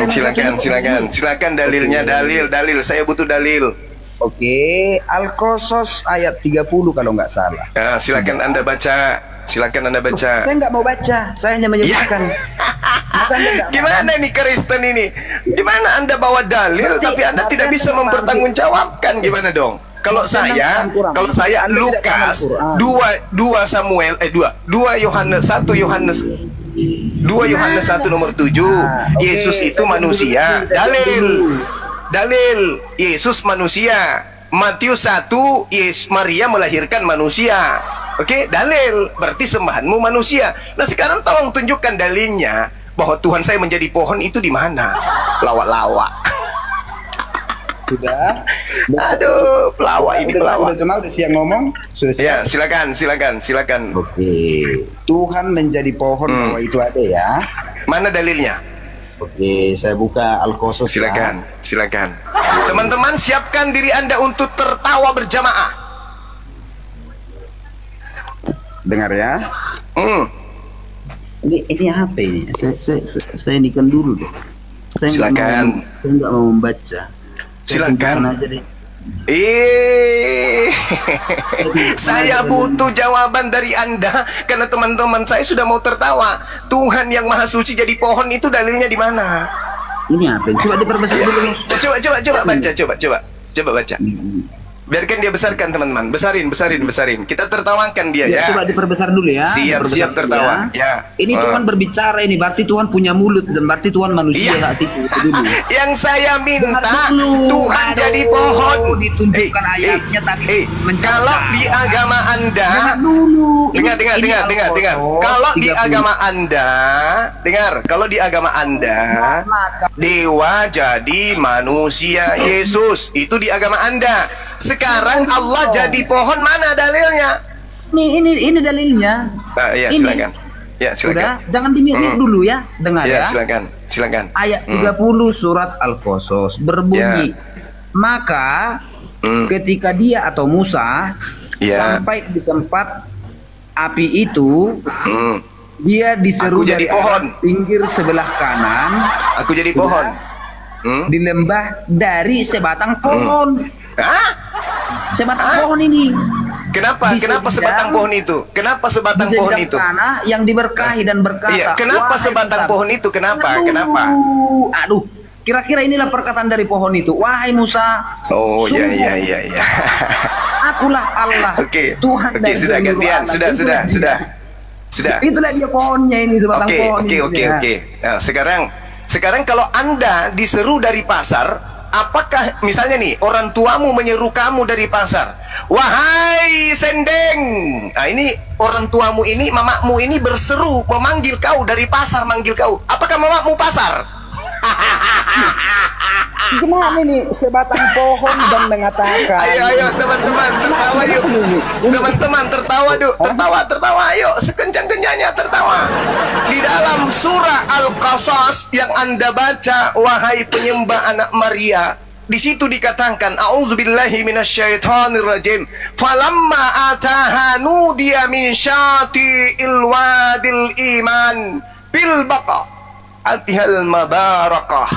Silakan dalilnya, dalil. Saya butuh dalil. Oke, Al-Qasas ayat 30 kalau nggak salah. Nah, silakan Anda baca. Saya nggak mau baca, saya hanya menyebutkan. Gimana nih Kristen ini? Gimana Anda bawa dalil tapi Anda tidak bisa mempertanggungjawabkan? Gimana dong? Kalau saya Lukas 2 Yohanes 1 nomor 7, Yesus itu manusia. Dalil Yesus manusia. Matius 1, Maria melahirkan manusia. Oke, dalil berarti sembahanmu manusia. Nah, sekarang tolong tunjukkan dalilnya bahwa Tuhan saya menjadi pohon itu di mana? Lawak-lawak. Sudah. Aduh, pelawak ini pelawak. Udah siap ngomong? Sudah siap? Ya, silakan. Oke. Tuhan menjadi pohon bahwa itu ada ya. Mana dalilnya? Oke, saya buka Al-Qasas. Silakan. Teman-teman, siapkan diri Anda untuk tertawa berjamaah. Dengar ya. Ini apa ini? Saya indikan dulu deh. Saya nggak mau membaca. Silakan. Saya butuh jawaban dari Anda karena teman-teman saya sudah mau tertawa. Tuhan yang Maha Suci jadi pohon itu dalilnya di mana? Ini apa? Coba diperbesar dulu. Coba baca. Biarkan dia besarkan, teman-teman. Besarin. Kita tertawakan dia ya. Coba diperbesar dulu ya. Siap tertawa. Ya. Ini Tuhan berbicara ini, berarti Tuhan punya mulut dan berarti Tuhan manusia saat itu dulu. Yang saya minta Tuhan jadi pohon. Ditunjukkan ayatnya tapi kalau di agama Anda, dengar. Kalau di agama Anda, dewa jadi manusia, Yesus itu di agama Anda. Sekarang Allah jadi pohon, mana dalilnya? Ini dalilnya. Silakan. Sudah, jangan dimikir dulu ya. Dengar ya. Silakan. Ayat 30 surat Al-Qasas berbunyi, maka ketika dia atau Musa sampai di tempat api itu, dia diseru dari pohon pinggir sebelah kanan. Aku jadi pohon. Di lembah dari sebatang pohon. Sebatang pohon ini. Kenapa? Kenapa sebatang pohon itu? Kenapa sebatang pohon itu? Tanah yang diberkahi dan berkata. Iya, kenapa sebatang pohon itu? Kenapa? Kenapa? Aduh, kira-kira inilah perkataan dari pohon itu. Wahai Musa. Oh, iya. Akulah Allah. Oke. Tuhan dan sudah gantian. Sudah. Itulah dia pohonnya ini, sebatang pohon. Oke. Nah, sekarang kalau Anda diseru dari pasar, apakah misalnya nih orang tuamu menyeru kamu dari pasar, wahai Sendeng. Nah, ini orang tuamu ini, mamamu ini berseru memanggil kau dari pasar, manggil kau. Apakah mamamu pasar? Gimana nih sebatang pohon dan mengatakan? Ayo teman-teman tertawa yuk. Teman-teman tertawa yuk. Tertawa ayo sekencang-kencangnya tertawa. Di dalam surah Al-Qasas yang Anda baca, wahai penyembah anak Maria, di situ dikatakan a'udzubillahi minasyaitonirrajim, falamma ataha nudiya min syati'il wadil iman bil baqa atihal mabarakah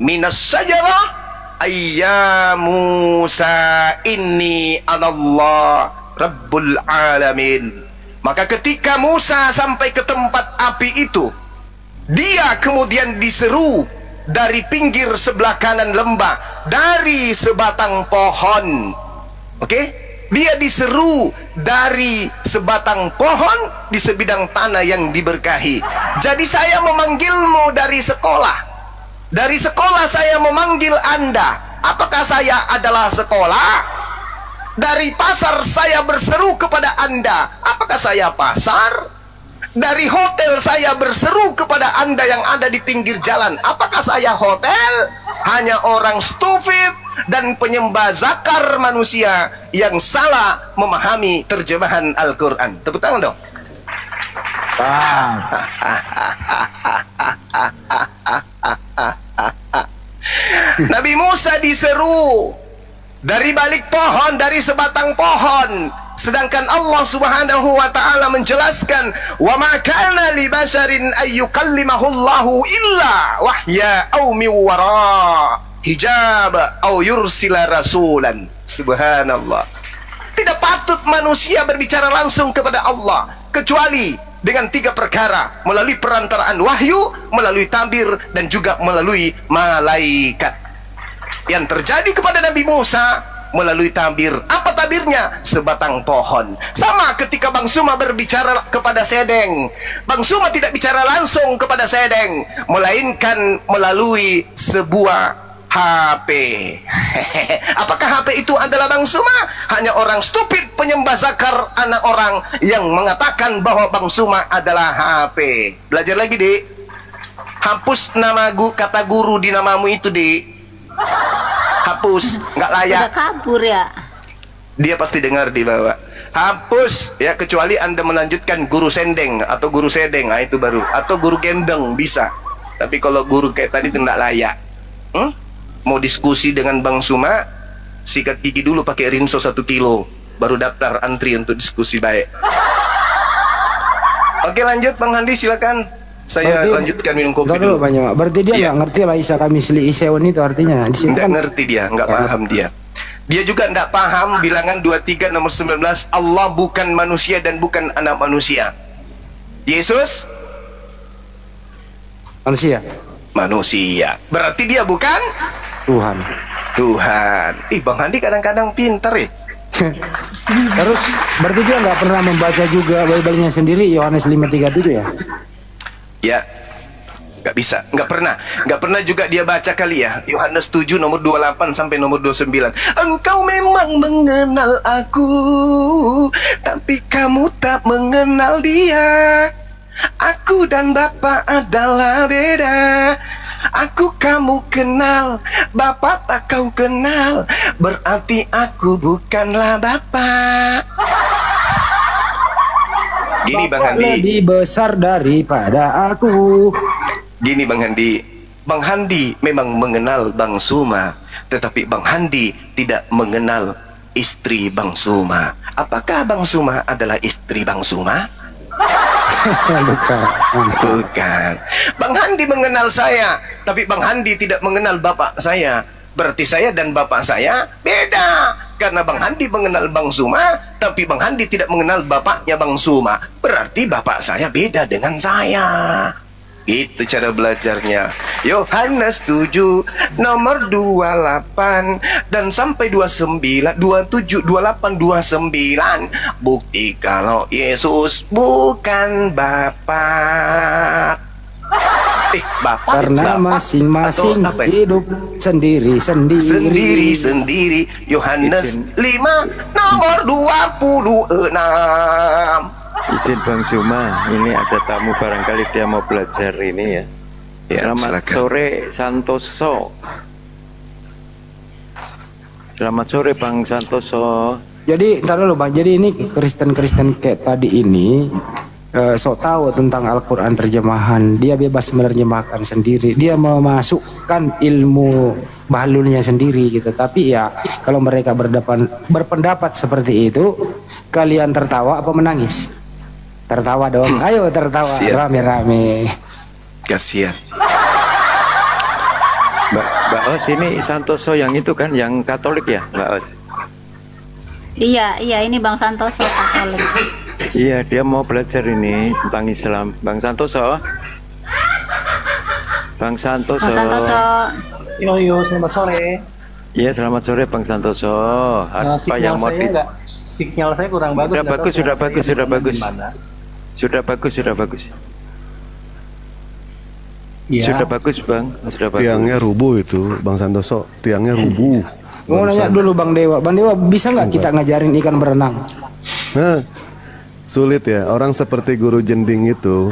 minas sajarah ayya Musa inni anallah rabbul alamin. Maka ketika Musa sampai ke tempat api itu, dia kemudian diseru dari pinggir sebelah kanan lembah, dari sebatang pohon. Oke? Dia diseru dari sebatang pohon di sebidang tanah yang diberkahi. Jadi saya memanggilmu dari sekolah. Dari sekolah saya memanggil Anda. Apakah saya adalah sekolah? Dari pasar saya berseru kepada Anda. Apakah saya pasar? Dari hotel saya berseru kepada Anda yang ada di pinggir jalan. Apakah saya hotel? Hanya orang stupid dan penyembah zakar manusia yang salah memahami terjemahan Al-Quran. Tepuk tangan dong. Nabi Musa diseru dari balik pohon, dari sebatang pohon. Sedangkan Allah Subhanahu wa ta'ala menjelaskan, wa ma kana li basharin ayyukallimahullahu illa wahya aw min wara hijab aw yursila rasulan. Subhanallah. Tidak patut manusia berbicara langsung kepada Allah kecuali dengan 3 perkara, melalui perantaraan wahyu, melalui tabir, dan juga melalui malaikat. Yang terjadi kepada Nabi Musa melalui tabir. Apa tabirnya? Sebatang pohon. Sama ketika Bang Suma berbicara kepada Sedeng, Bang Suma tidak bicara langsung kepada Sedeng, melainkan melalui sebuah HP. Apakah HP itu adalah Bang Suma? Hanya orang stupid penyembah zakar anak orang yang mengatakan bahwa Bang Suma adalah HP. Belajar lagi, Dik. Hapus nama kata guru di namamu itu, Dik. Hapus, nggak layak. Udah kabur ya. Dia pasti dengar di bawah. Hapus ya, kecuali Anda melanjutkan guru Sendeng atau guru Sedeng, nah itu baru. Atau guru Gendeng bisa. Tapi kalau guru kayak tadi itu nggak layak. Mau diskusi dengan Bang Suma, sikat gigi dulu pakai rinso 1 kilo, baru daftar antri untuk diskusi baik. Oke, lanjut Bang Handi, silakan. Saya lanjutkan minum kopi dulu. Banyak. Berarti dia nggak ngerti lah Isa kami seli Isewan itu artinya. Nggak ngerti dia, nggak paham dia. Dia juga nggak paham bilangan 23 nomor 19. Allah bukan manusia dan bukan anak manusia. Yesus manusia. Berarti dia bukan Tuhan. Ih, Bang Handi kadang-kadang pintar ya. Terus berarti dia nggak pernah membaca juga Bible-nya sendiri, Yohanes 5:37 ya? Ya, nggak bisa, nggak pernah juga dia baca kali ya. Yohanes 7 nomor 28 sampai nomor 29. Engkau memang mengenal aku, tapi kamu tak mengenal dia. Aku dan Bapa adalah beda. Aku kamu kenal, Bapa tak kau kenal. Berarti aku bukanlah Bapa. Gini Bang Handi, lebih besar daripada aku. Gini Bang Handi, Bang Handi memang mengenal Bang Suma, tetapi Bang Handi tidak mengenal istri Bang Suma. Apakah Bang Suma adalah istri Bang Suma? Bukan. Bang Handi mengenal saya, tapi Bang Handi tidak mengenal bapak saya. Berarti saya dan bapak saya beda. Karena Bang Handi mengenal Bang Suma, tapi Bang Handi tidak mengenal bapaknya Bang Suma. Berarti bapak saya beda dengan saya. Itu cara belajarnya. Yohanes 7 nomor 28 dan sampai 29, 27, 28, 29. Bukti kalau Yesus bukan Bapak. Bapak karena masing-masing hidup sendiri-sendiri. Yohanes 5 nomor 26. Izin Bang Juma, ini ada tamu barangkali dia mau belajar ini ya. Selamat sore Santoso. Selamat sore Bang Santoso. Jadi ntar dulu Bang, jadi ini Kristen-Kristen kayak tadi ini sok tahu tentang Al-Quran terjemahan. Dia bebas menerjemahkan sendiri, dia memasukkan ilmu bahlulnya sendiri gitu. Tapi ya kalau mereka berpendapat seperti itu, kalian tertawa apa menangis? Tertawa dong, ayo tertawa rame-rame. Kasihan. Mbak Os, ini Santoso yang itu kan, yang Katolik ya Mbak Os? Iya, ini Bang Santoso Katolik. Iya, dia mau belajar ini tentang Islam. Bang Santoso. Bang Santoso. Yo, selamat sore. Iya, selamat sore Bang Santoso. Apa yang mau sinyal saya kurang bagus. Sudah bagus. Ya. Sudah bagus Bang, sudah bagus. Tiangnya rubuh itu, Bang Santoso. Tiangnya rubuh. Mau nanya dulu Bang Dewa. Bang Dewa, bisa nggak kita ngajarin ikan berenang? Nah, sulit ya. Orang seperti guru jending itu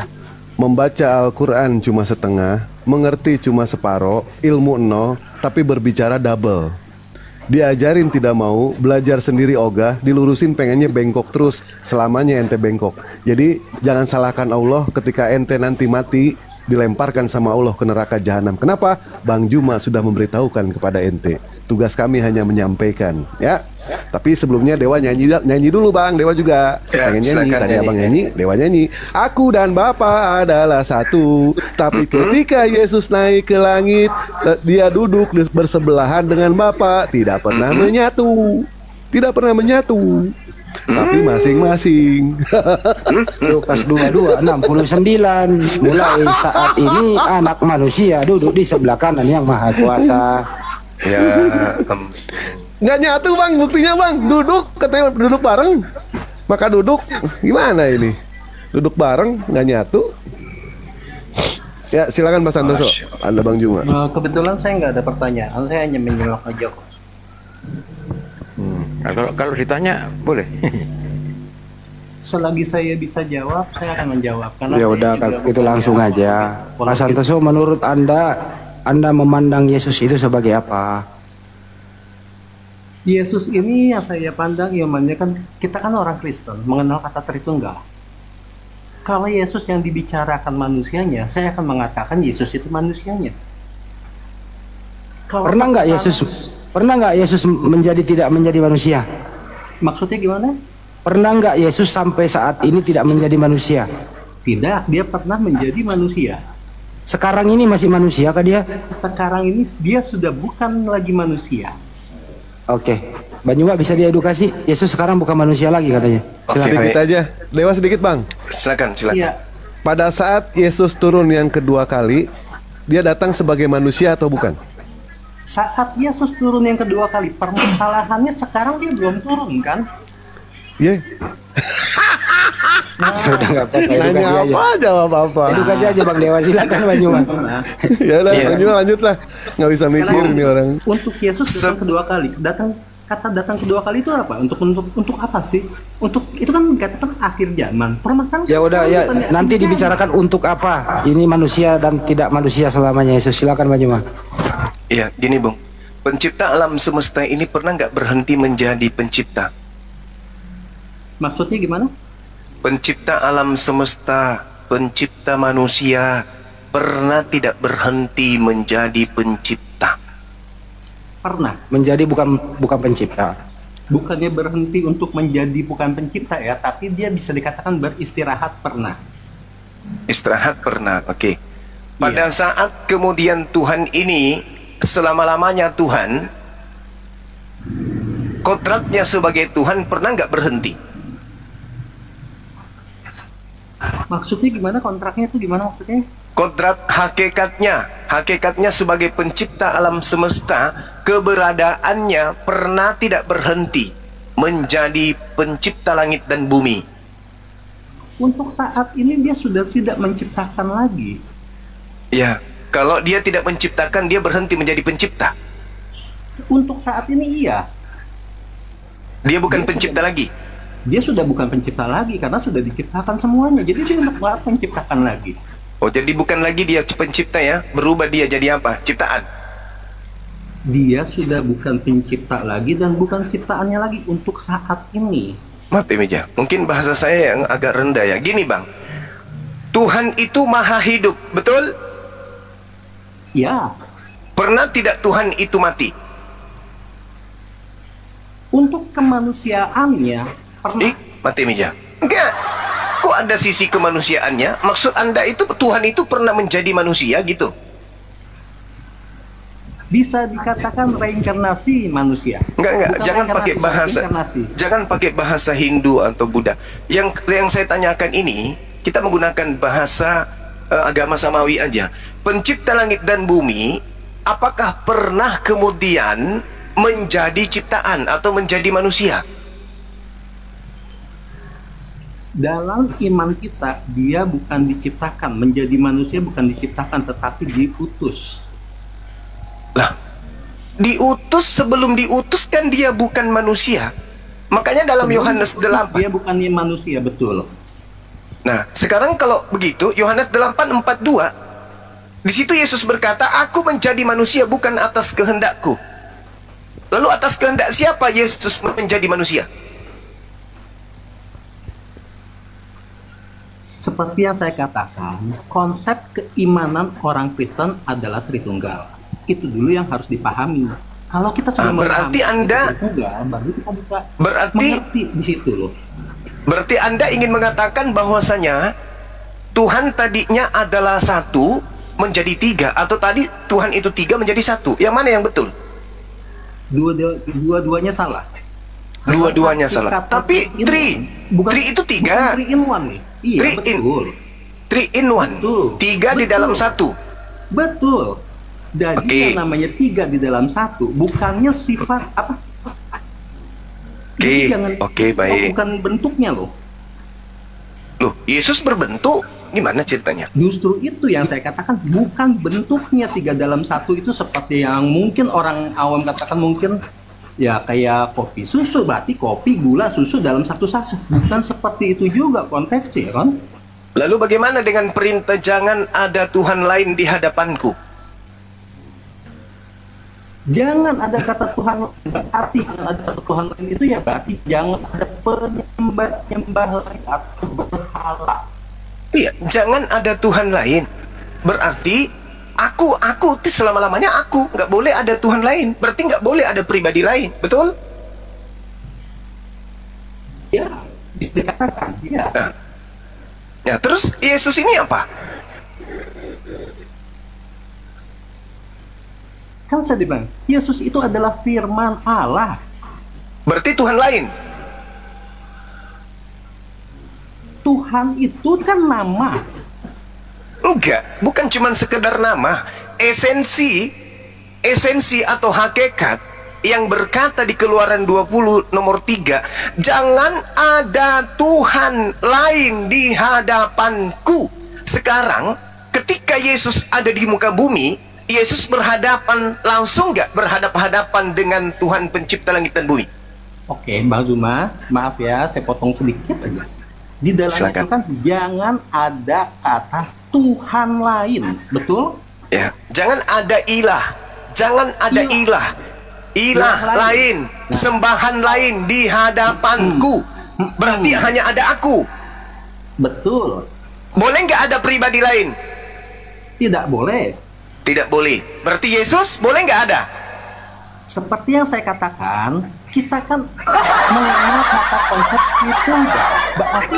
membaca Al-Quran cuma setengah, mengerti cuma separoh, ilmu nol, tapi berbicara double. Diajarin tidak mau, belajar sendiri ogah, dilurusin pengennya bengkok terus, selamanya ente bengkok. Jadi jangan salahkan Allah ketika ente nanti mati, dilemparkan sama Allah ke neraka jahanam. Kenapa? Bang Juma sudah memberitahukan kepada ente. Tugas kami hanya menyampaikan, ya. Tapi sebelumnya Dewa nyanyi dulu Bang. Dewa juga pengen nyanyi. Tadi Abang nyanyi, Dewa nyanyi. Aku dan Bapa adalah satu. Tapi ketika Yesus naik ke langit, dia duduk bersebelahan dengan Bapa. Tidak pernah menyatu. Tapi masing-masing. Lukas 22:69. Mulai saat ini anak manusia duduk di sebelah kanan yang maha kuasa. Ya, nggak nyatu Bang, buktinya Bang. Duduk, katanya duduk bareng. Maka duduk, gimana ini? Duduk bareng, nggak nyatu. Ya, silakan Mas Santoso. Anda Bang Juma. Kebetulan saya nggak ada pertanyaan, saya hanya menyimak aja kok. Kalau ditanya boleh. Selagi saya bisa jawab, saya akan menjawab. Ya udah, itu langsung aja. Mas Santoso, menurut Anda memandang Yesus itu sebagai apa? Yesus ini yang saya pandang imannya kan, kita kan orang Kristen, mengenal kata Tritunggal. Kalau Yesus yang dibicarakan manusianya, saya akan mengatakan Yesus itu manusianya. Pernah nggak Yesus menjadi tidak menjadi manusia? Maksudnya gimana? Pernah nggak Yesus sampai saat ini tidak menjadi manusia? Tidak, dia pernah menjadi manusia. Sekarang ini masih manusia kah dia? Sekarang ini dia sudah bukan lagi manusia. Oke, Bang Juma bisa diedukasi. Yesus sekarang bukan manusia lagi katanya. Sedikit aja, Dewa sedikit Bang. Silakan. Ya. Pada saat Yesus turun yang kedua kali, dia datang sebagai manusia atau bukan? Saat Yesus turun yang kedua kali, permasalahannya sekarang dia belum turun kan? Iya. Udah nggak apa-apa, edukasi aja. Apa jawab apa? Edukasi aja Bang Dewa, silakan Bang Juma. Ya udah, Bang Juma lanjut lah. Nggak bisa mikir nih orang. Untuk Yesus datang kedua kali, datang kedua kali itu apa? Untuk apa sih? Untuk itu kan katakan akhir zaman. Permasalahan. Ya udah ya, nanti dibicarakan untuk apa? Ini manusia dan tidak manusia selamanya Yesus. Silakan Bang Juma. Iya, gini Bung. Pencipta alam semesta ini pernah nggak berhenti menjadi pencipta? Maksudnya gimana? Pencipta alam semesta, pencipta manusia, pernah tidak berhenti menjadi pencipta? Pernah. Menjadi bukan pencipta. Bukannya berhenti untuk menjadi bukan pencipta ya, tapi dia bisa dikatakan beristirahat pernah. Istirahat pernah, oke. Pada saat kemudian Tuhan ini selama-lamanya Tuhan, kodratnya sebagai Tuhan pernah nggak berhenti? Maksudnya gimana, kontraknya itu gimana maksudnya? Kodrat hakikatnya sebagai pencipta alam semesta, keberadaannya pernah tidak berhenti menjadi pencipta langit dan bumi. Untuk saat ini dia sudah tidak menciptakan lagi. Ya, kalau dia tidak menciptakan, dia berhenti menjadi pencipta. Untuk saat ini iya. Dia bukan pencipta lagi. Dia sudah bukan pencipta lagi karena sudah diciptakan semuanya. Jadi dia nggak menciptakan lagi. Oh, jadi bukan lagi dia pencipta ya, berubah dia jadi apa? Ciptaan. Dia sudah bukan pencipta lagi dan bukan ciptaannya lagi untuk saat ini. Mati meja. Mungkin bahasa saya yang agak rendah ya. Gini bang, Tuhan itu maha hidup, betul? Ya. Pernah tidak Tuhan itu mati? Untuk kemanusiaannya pernah. Mati meja. Enggak. Kok ada sisi kemanusiaannya? Maksud Anda itu Tuhan itu pernah menjadi manusia gitu? Bisa dikatakan reinkarnasi manusia. Enggak, jangan pakai bahasa. Jangan pakai bahasa Hindu atau Buddha. Yang saya tanyakan ini, kita menggunakan bahasa agama samawi aja. Pencipta langit dan bumi, apakah pernah kemudian menjadi ciptaan atau menjadi manusia? Dalam iman kita, dia bukan diciptakan, menjadi manusia bukan diciptakan, tetapi diutus. Lah, diutus, sebelum diutus kan dia bukan manusia. Makanya dalam Yohanes 8 dia bukannya manusia, betul. Nah, sekarang kalau begitu Yohanes 8:42, di situ Yesus berkata, "Aku menjadi manusia bukan atas kehendakku." Lalu atas kehendak siapa Yesus menjadi manusia? Seperti yang saya katakan, konsep keimanan orang Kristen adalah Tritunggal. Itu dulu yang harus dipahami. Kalau kita sudah berarti Anda Tritunggal, baru kita bisa mengerti di situ loh. Berarti Anda ingin mengatakan bahwasanya Tuhan tadinya adalah satu menjadi tiga, atau tadi Tuhan itu tiga menjadi satu. Yang mana yang betul? Dua-duanya salah. Dua-duanya salah. Tapi tri itu tiga. Three in one nih. Iya, betul. 3 in 1. Tiga di dalam satu. Betul. Jadi yang namanya tiga di dalam satu bukannya sifat apa? Oke, baik. Bukan bentuknya loh. Loh, Yesus berbentuk. Gimana ceritanya? Justru itu yang saya katakan, bukan bentuknya tiga dalam satu itu seperti yang mungkin orang awam katakan, mungkin ya kayak kopi susu, berarti kopi, gula, susu dalam satu saset. Bukan seperti itu juga konteksnya kan? Lalu bagaimana dengan perintah jangan ada Tuhan lain di hadapanku? Jangan ada kata Tuhan, berarti ada kata Tuhan lain itu ya berarti jangan ada penyembah lain atau berhala. Iya, jangan ada Tuhan lain. Berarti aku itu selama-lamanya aku, nggak boleh ada Tuhan lain. Berarti nggak boleh ada pribadi lain, betul? Ya, dikatakan. Ya. Nah, terus Yesus ini apa? Kan saya bilang, Yesus itu adalah firman Allah. Berarti Tuhan lain. Tuhan itu kan nama. Enggak, bukan cuma sekedar nama. Esensi atau hakikat yang berkata di Keluaran 20 nomor 3, jangan ada Tuhan lain di hadapanku. Sekarang ketika Yesus ada di muka bumi, Yesus berhadapan langsung nggak berhadap-hadapan dengan Tuhan pencipta langit dan bumi? Oke, Bang Zuma, maaf ya, saya potong sedikit aja. Di dalam itu kan jangan ada kata Tuhan lain, betul? Ya, jangan ada ilah, jangan ada ilah lain, sembahan lain di hadapanku. Berarti hanya ada aku. Betul. Boleh nggak ada pribadi lain? Tidak boleh. Tidak boleh. Berarti Yesus boleh nggak ada? Seperti yang saya katakan, kita kan mengenal kata konsep itu enggak.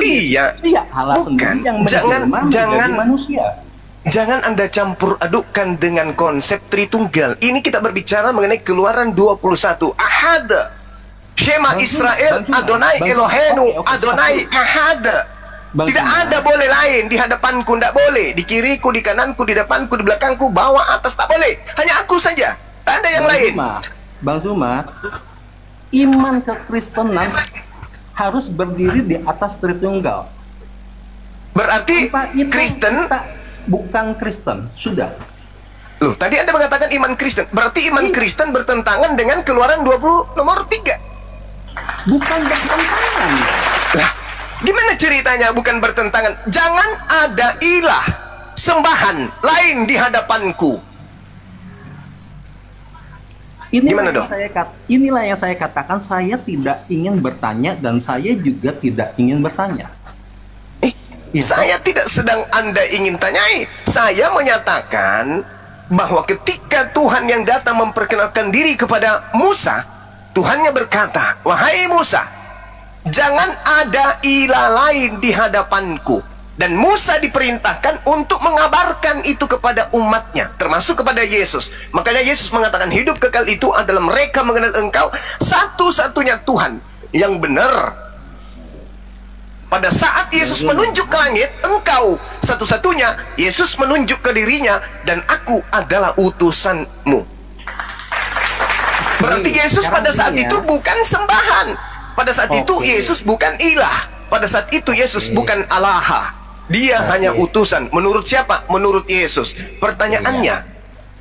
Iya, bukan. Jangan manusia. Jangan Anda campur adukkan dengan konsep Tritunggal. Ini kita berbicara mengenai Keluaran 21. Ahad. Shema Israel, Adonai Elohenu, Adonai Ahad. Tidak ada boleh lain di hadapanku, tidak boleh. Di kiriku, di kananku, di depanku, di belakangku, bawah, atas, tak boleh. Hanya aku saja, tak ada yang lain. Bang Zuma, iman kekristenan harus berdiri di atas Tritunggal. Berarti Kristen bukan Kristen, sudah. Loh, tadi Anda mengatakan iman Kristen. Berarti iman Kristen bertentangan dengan Keluaran 20 nomor 3. Bukan bertentangan. Lah, gimana ceritanya bukan bertentangan? Jangan ada ilah sembahan lain di hadapanku. Inilah yang saya katakan, saya tidak ingin bertanya dan saya juga tidak ingin bertanya. Saya tidak sedang Anda ingin tanyai. Saya menyatakan bahwa ketika Tuhan yang datang memperkenalkan diri kepada Musa, Tuhannya berkata, "Wahai Musa, jangan ada ilah lain di hadapanku." Dan Musa diperintahkan untuk mengabarkan itu kepada umatnya, termasuk kepada Yesus. Makanya Yesus mengatakan hidup kekal itu adalah mereka mengenal Engkau satu-satunya Tuhan yang benar. Pada saat Yesus menunjuk ke langit, Engkau satu-satunya. Yesus menunjuk ke dirinya, dan aku adalah utusanmu. Berarti Yesus pada saat itu bukan sembahan. Pada saat itu Yesus bukan ilah. Pada saat itu Yesus bukan Allah. Dia hanya utusan. Menurut siapa? Menurut Yesus. Pertanyaannya,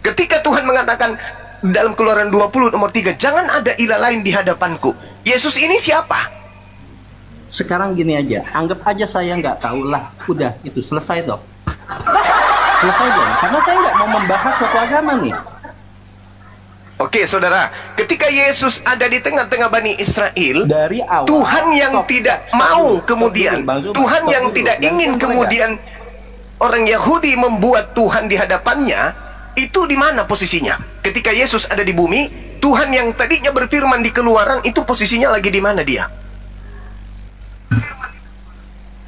ketika Tuhan mengatakan dalam Keluaran 20 nomor 3, jangan ada ilah lain di hadapanku, Yesus ini siapa? Sekarang gini aja, anggap aja saya nggak tahu lah. Udah, itu selesai dong. Selesai dong, karena saya nggak mau membahas suatu agama nih. Oke, saudara, ketika Yesus ada di tengah-tengah Bani Israel, dari awal, Tuhan yang tidak mau kemudian, Tuhan yang tidak ingin kemudian orang Yahudi membuat Tuhan di hadapannya, itu di mana posisinya? Ketika Yesus ada di bumi, Tuhan yang tadinya berfirman di Keluaran, itu posisinya lagi di mana dia?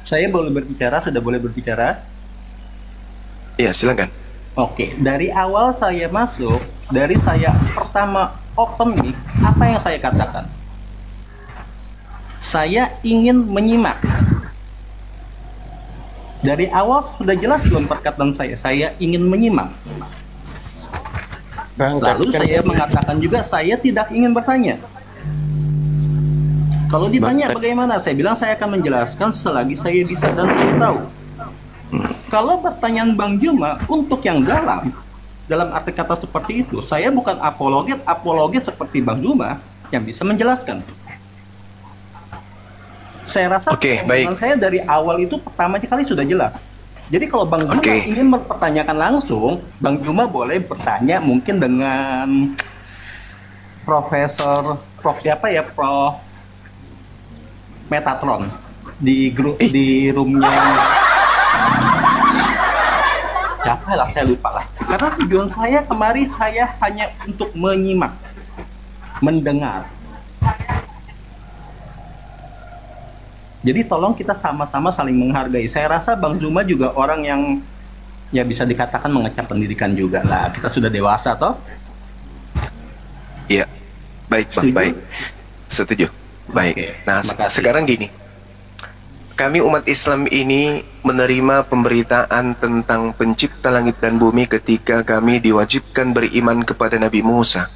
Saya boleh berbicara, sudah boleh berbicara? Iya, silakan. Oke, dari awal saya masuk, dari saya pertama open mic, apa yang saya katakan? Saya ingin menyimak. Dari awal sudah jelas belum perkataan saya ingin menyimak. Lalu saya mengatakan juga saya tidak ingin bertanya. Kalau ditanya bagaimana, saya bilang saya akan menjelaskan selagi saya bisa dan saya tahu. Kalau pertanyaan Bang Juma untuk yang dalam arti kata seperti itu, saya bukan apologet Oke, seperti Bang Juma yang bisa menjelaskan. Saya rasa baik. saya dari awal itu pertama kali sudah jelas. Jadi kalau Bang Juma ingin mempertanyakan langsung, Bang Juma boleh bertanya mungkin dengan Prof siapa ya, Prof Metatron di grup di roomnya. Siapa lah, saya lupa lah. Karena tujuan saya kemari saya hanya untuk menyimak, mendengar. Jadi tolong kita sama-sama saling menghargai. Saya rasa Bang Zuma juga orang yang ya bisa dikatakan mengecap pendidikan juga lah. Kita sudah dewasa toh? Iya. Baik, Bang. Baik. Setuju. Baik. Nah, sekarang gini. Kami umat Islam ini menerima pemberitaan tentang pencipta langit dan bumi ketika kami diwajibkan beriman kepada Nabi Musa.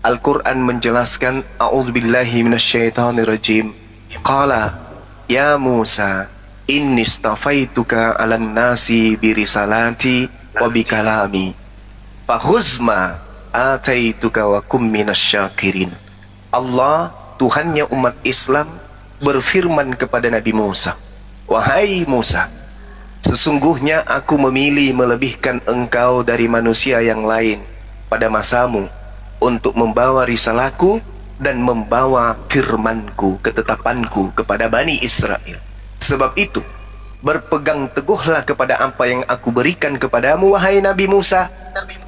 Al-Quran menjelaskan, A'udzubillahi minasyaitonirrajim. Qala, ya Musa, inni istafaituka 'alan nasi birisalati wa bikalami. Fakhuzma ataituka wa kum minasyakirin. Allah, Tuhannya umat Islam, berfirman kepada Nabi Musa, wahai Musa, sesungguhnya aku memilih melebihkan engkau dari manusia yang lain pada masamu untuk membawa risalahku dan membawa firmanku, ketetapanku kepada Bani Israel. Sebab itu, berpegang teguhlah kepada apa yang aku berikan kepadamu, wahai Nabi Musa,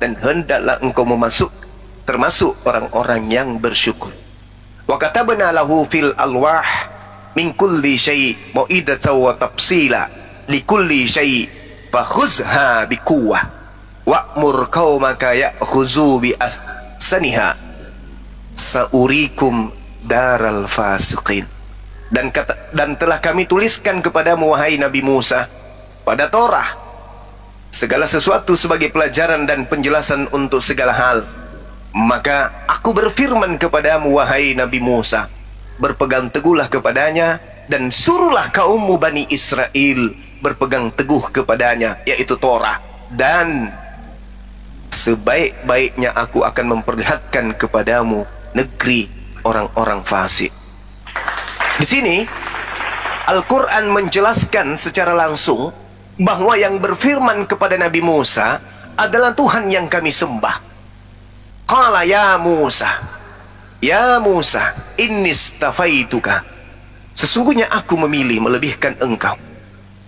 dan hendaklah engkau termasuk orang-orang yang bersyukur. Wa katabna lahu fil alwah min kulli syai' mau'idatan wa tafsila li kulli syai' fakhuzha biquwwah wa'mur qaumaka ya'khuzu bi ahsaniha sa'urikum daral fasiqin. Dan telah kami tuliskan kepadamu wahai Nabi Musa pada Torah segala sesuatu sebagai pelajaran dan penjelasan untuk segala hal. Maka aku berfirman kepadamu wahai Nabi Musa, berpegang teguhlah kepadanya dan suruhlah kaummu Bani Israel berpegang teguh kepadanya, yaitu Torah. Dan sebaik-baiknya aku akan memperlihatkan kepadamu negeri orang-orang fasik. Di sini Al-Quran menjelaskan secara langsung bahwa yang berfirman kepada Nabi Musa adalah Tuhan yang kami sembah. Qala ya Musa, ya Musa, inni istafaituka, sesungguhnya aku memilih melebihkan engkau.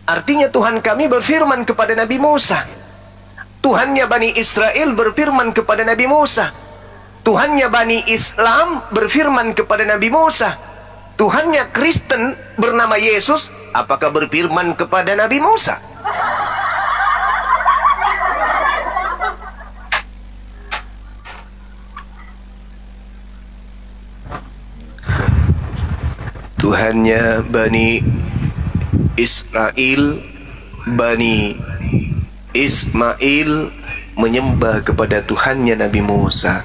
Artinya Tuhan kami berfirman kepada Nabi Musa, Tuhannya Bani Israel berfirman kepada Nabi Musa, Tuhannya Bani Islam berfirman kepada Nabi Musa, Tuhannya Kristen bernama Yesus apakah berfirman kepada Nabi Musa? Tuhannya Bani Israel, Bani Ismail menyembah kepada Tuhannya Nabi Musa.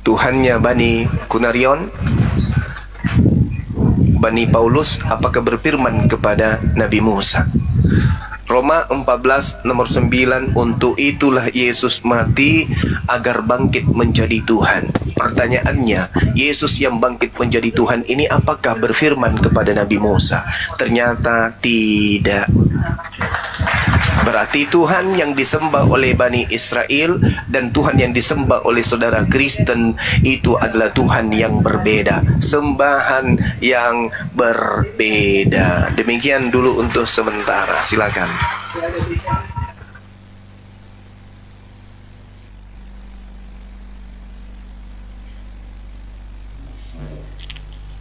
Tuhannya Bani Kunarion, Bani Paulus apakah berfirman kepada Nabi Musa? Roma 14 nomor 9, untuk itulah Yesus mati agar bangkit menjadi Tuhan. Pertanyaannya, Yesus yang bangkit menjadi Tuhan ini apakah berfirman kepada Nabi Musa? Ternyata tidak. Berarti Tuhan yang disembah oleh Bani Israel dan Tuhan yang disembah oleh saudara Kristen itu adalah Tuhan yang berbeda, sembahan yang berbeda. Demikian dulu untuk sementara, silakan.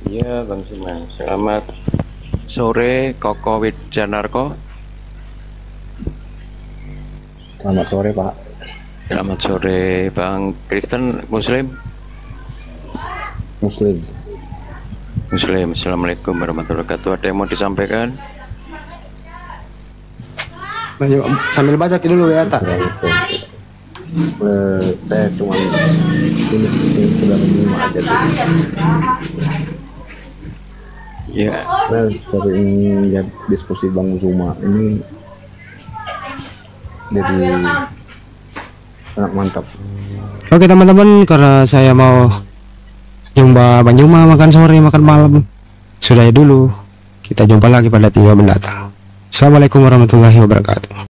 Iya Bang Suman, selamat sore Koko Wijanarko. Selamat sore Pak. Selamat sore Bang Kristen Muslim. Muslim. Assalamualaikum warahmatullahi wabarakatuh. Ada yang mau disampaikan? Sambil baca dulu ya tak. Saya cuma ini sudah menerima aja. Ya. Saya sering lihat diskusi Bang Zuma ini. Jadi sangat mantap. Oke teman-teman, karena saya mau jumpa Bang Juma makan sore makan malam, sudah ya dulu. Kita jumpa lagi pada video mendatang. Assalamualaikum warahmatullahi wabarakatuh.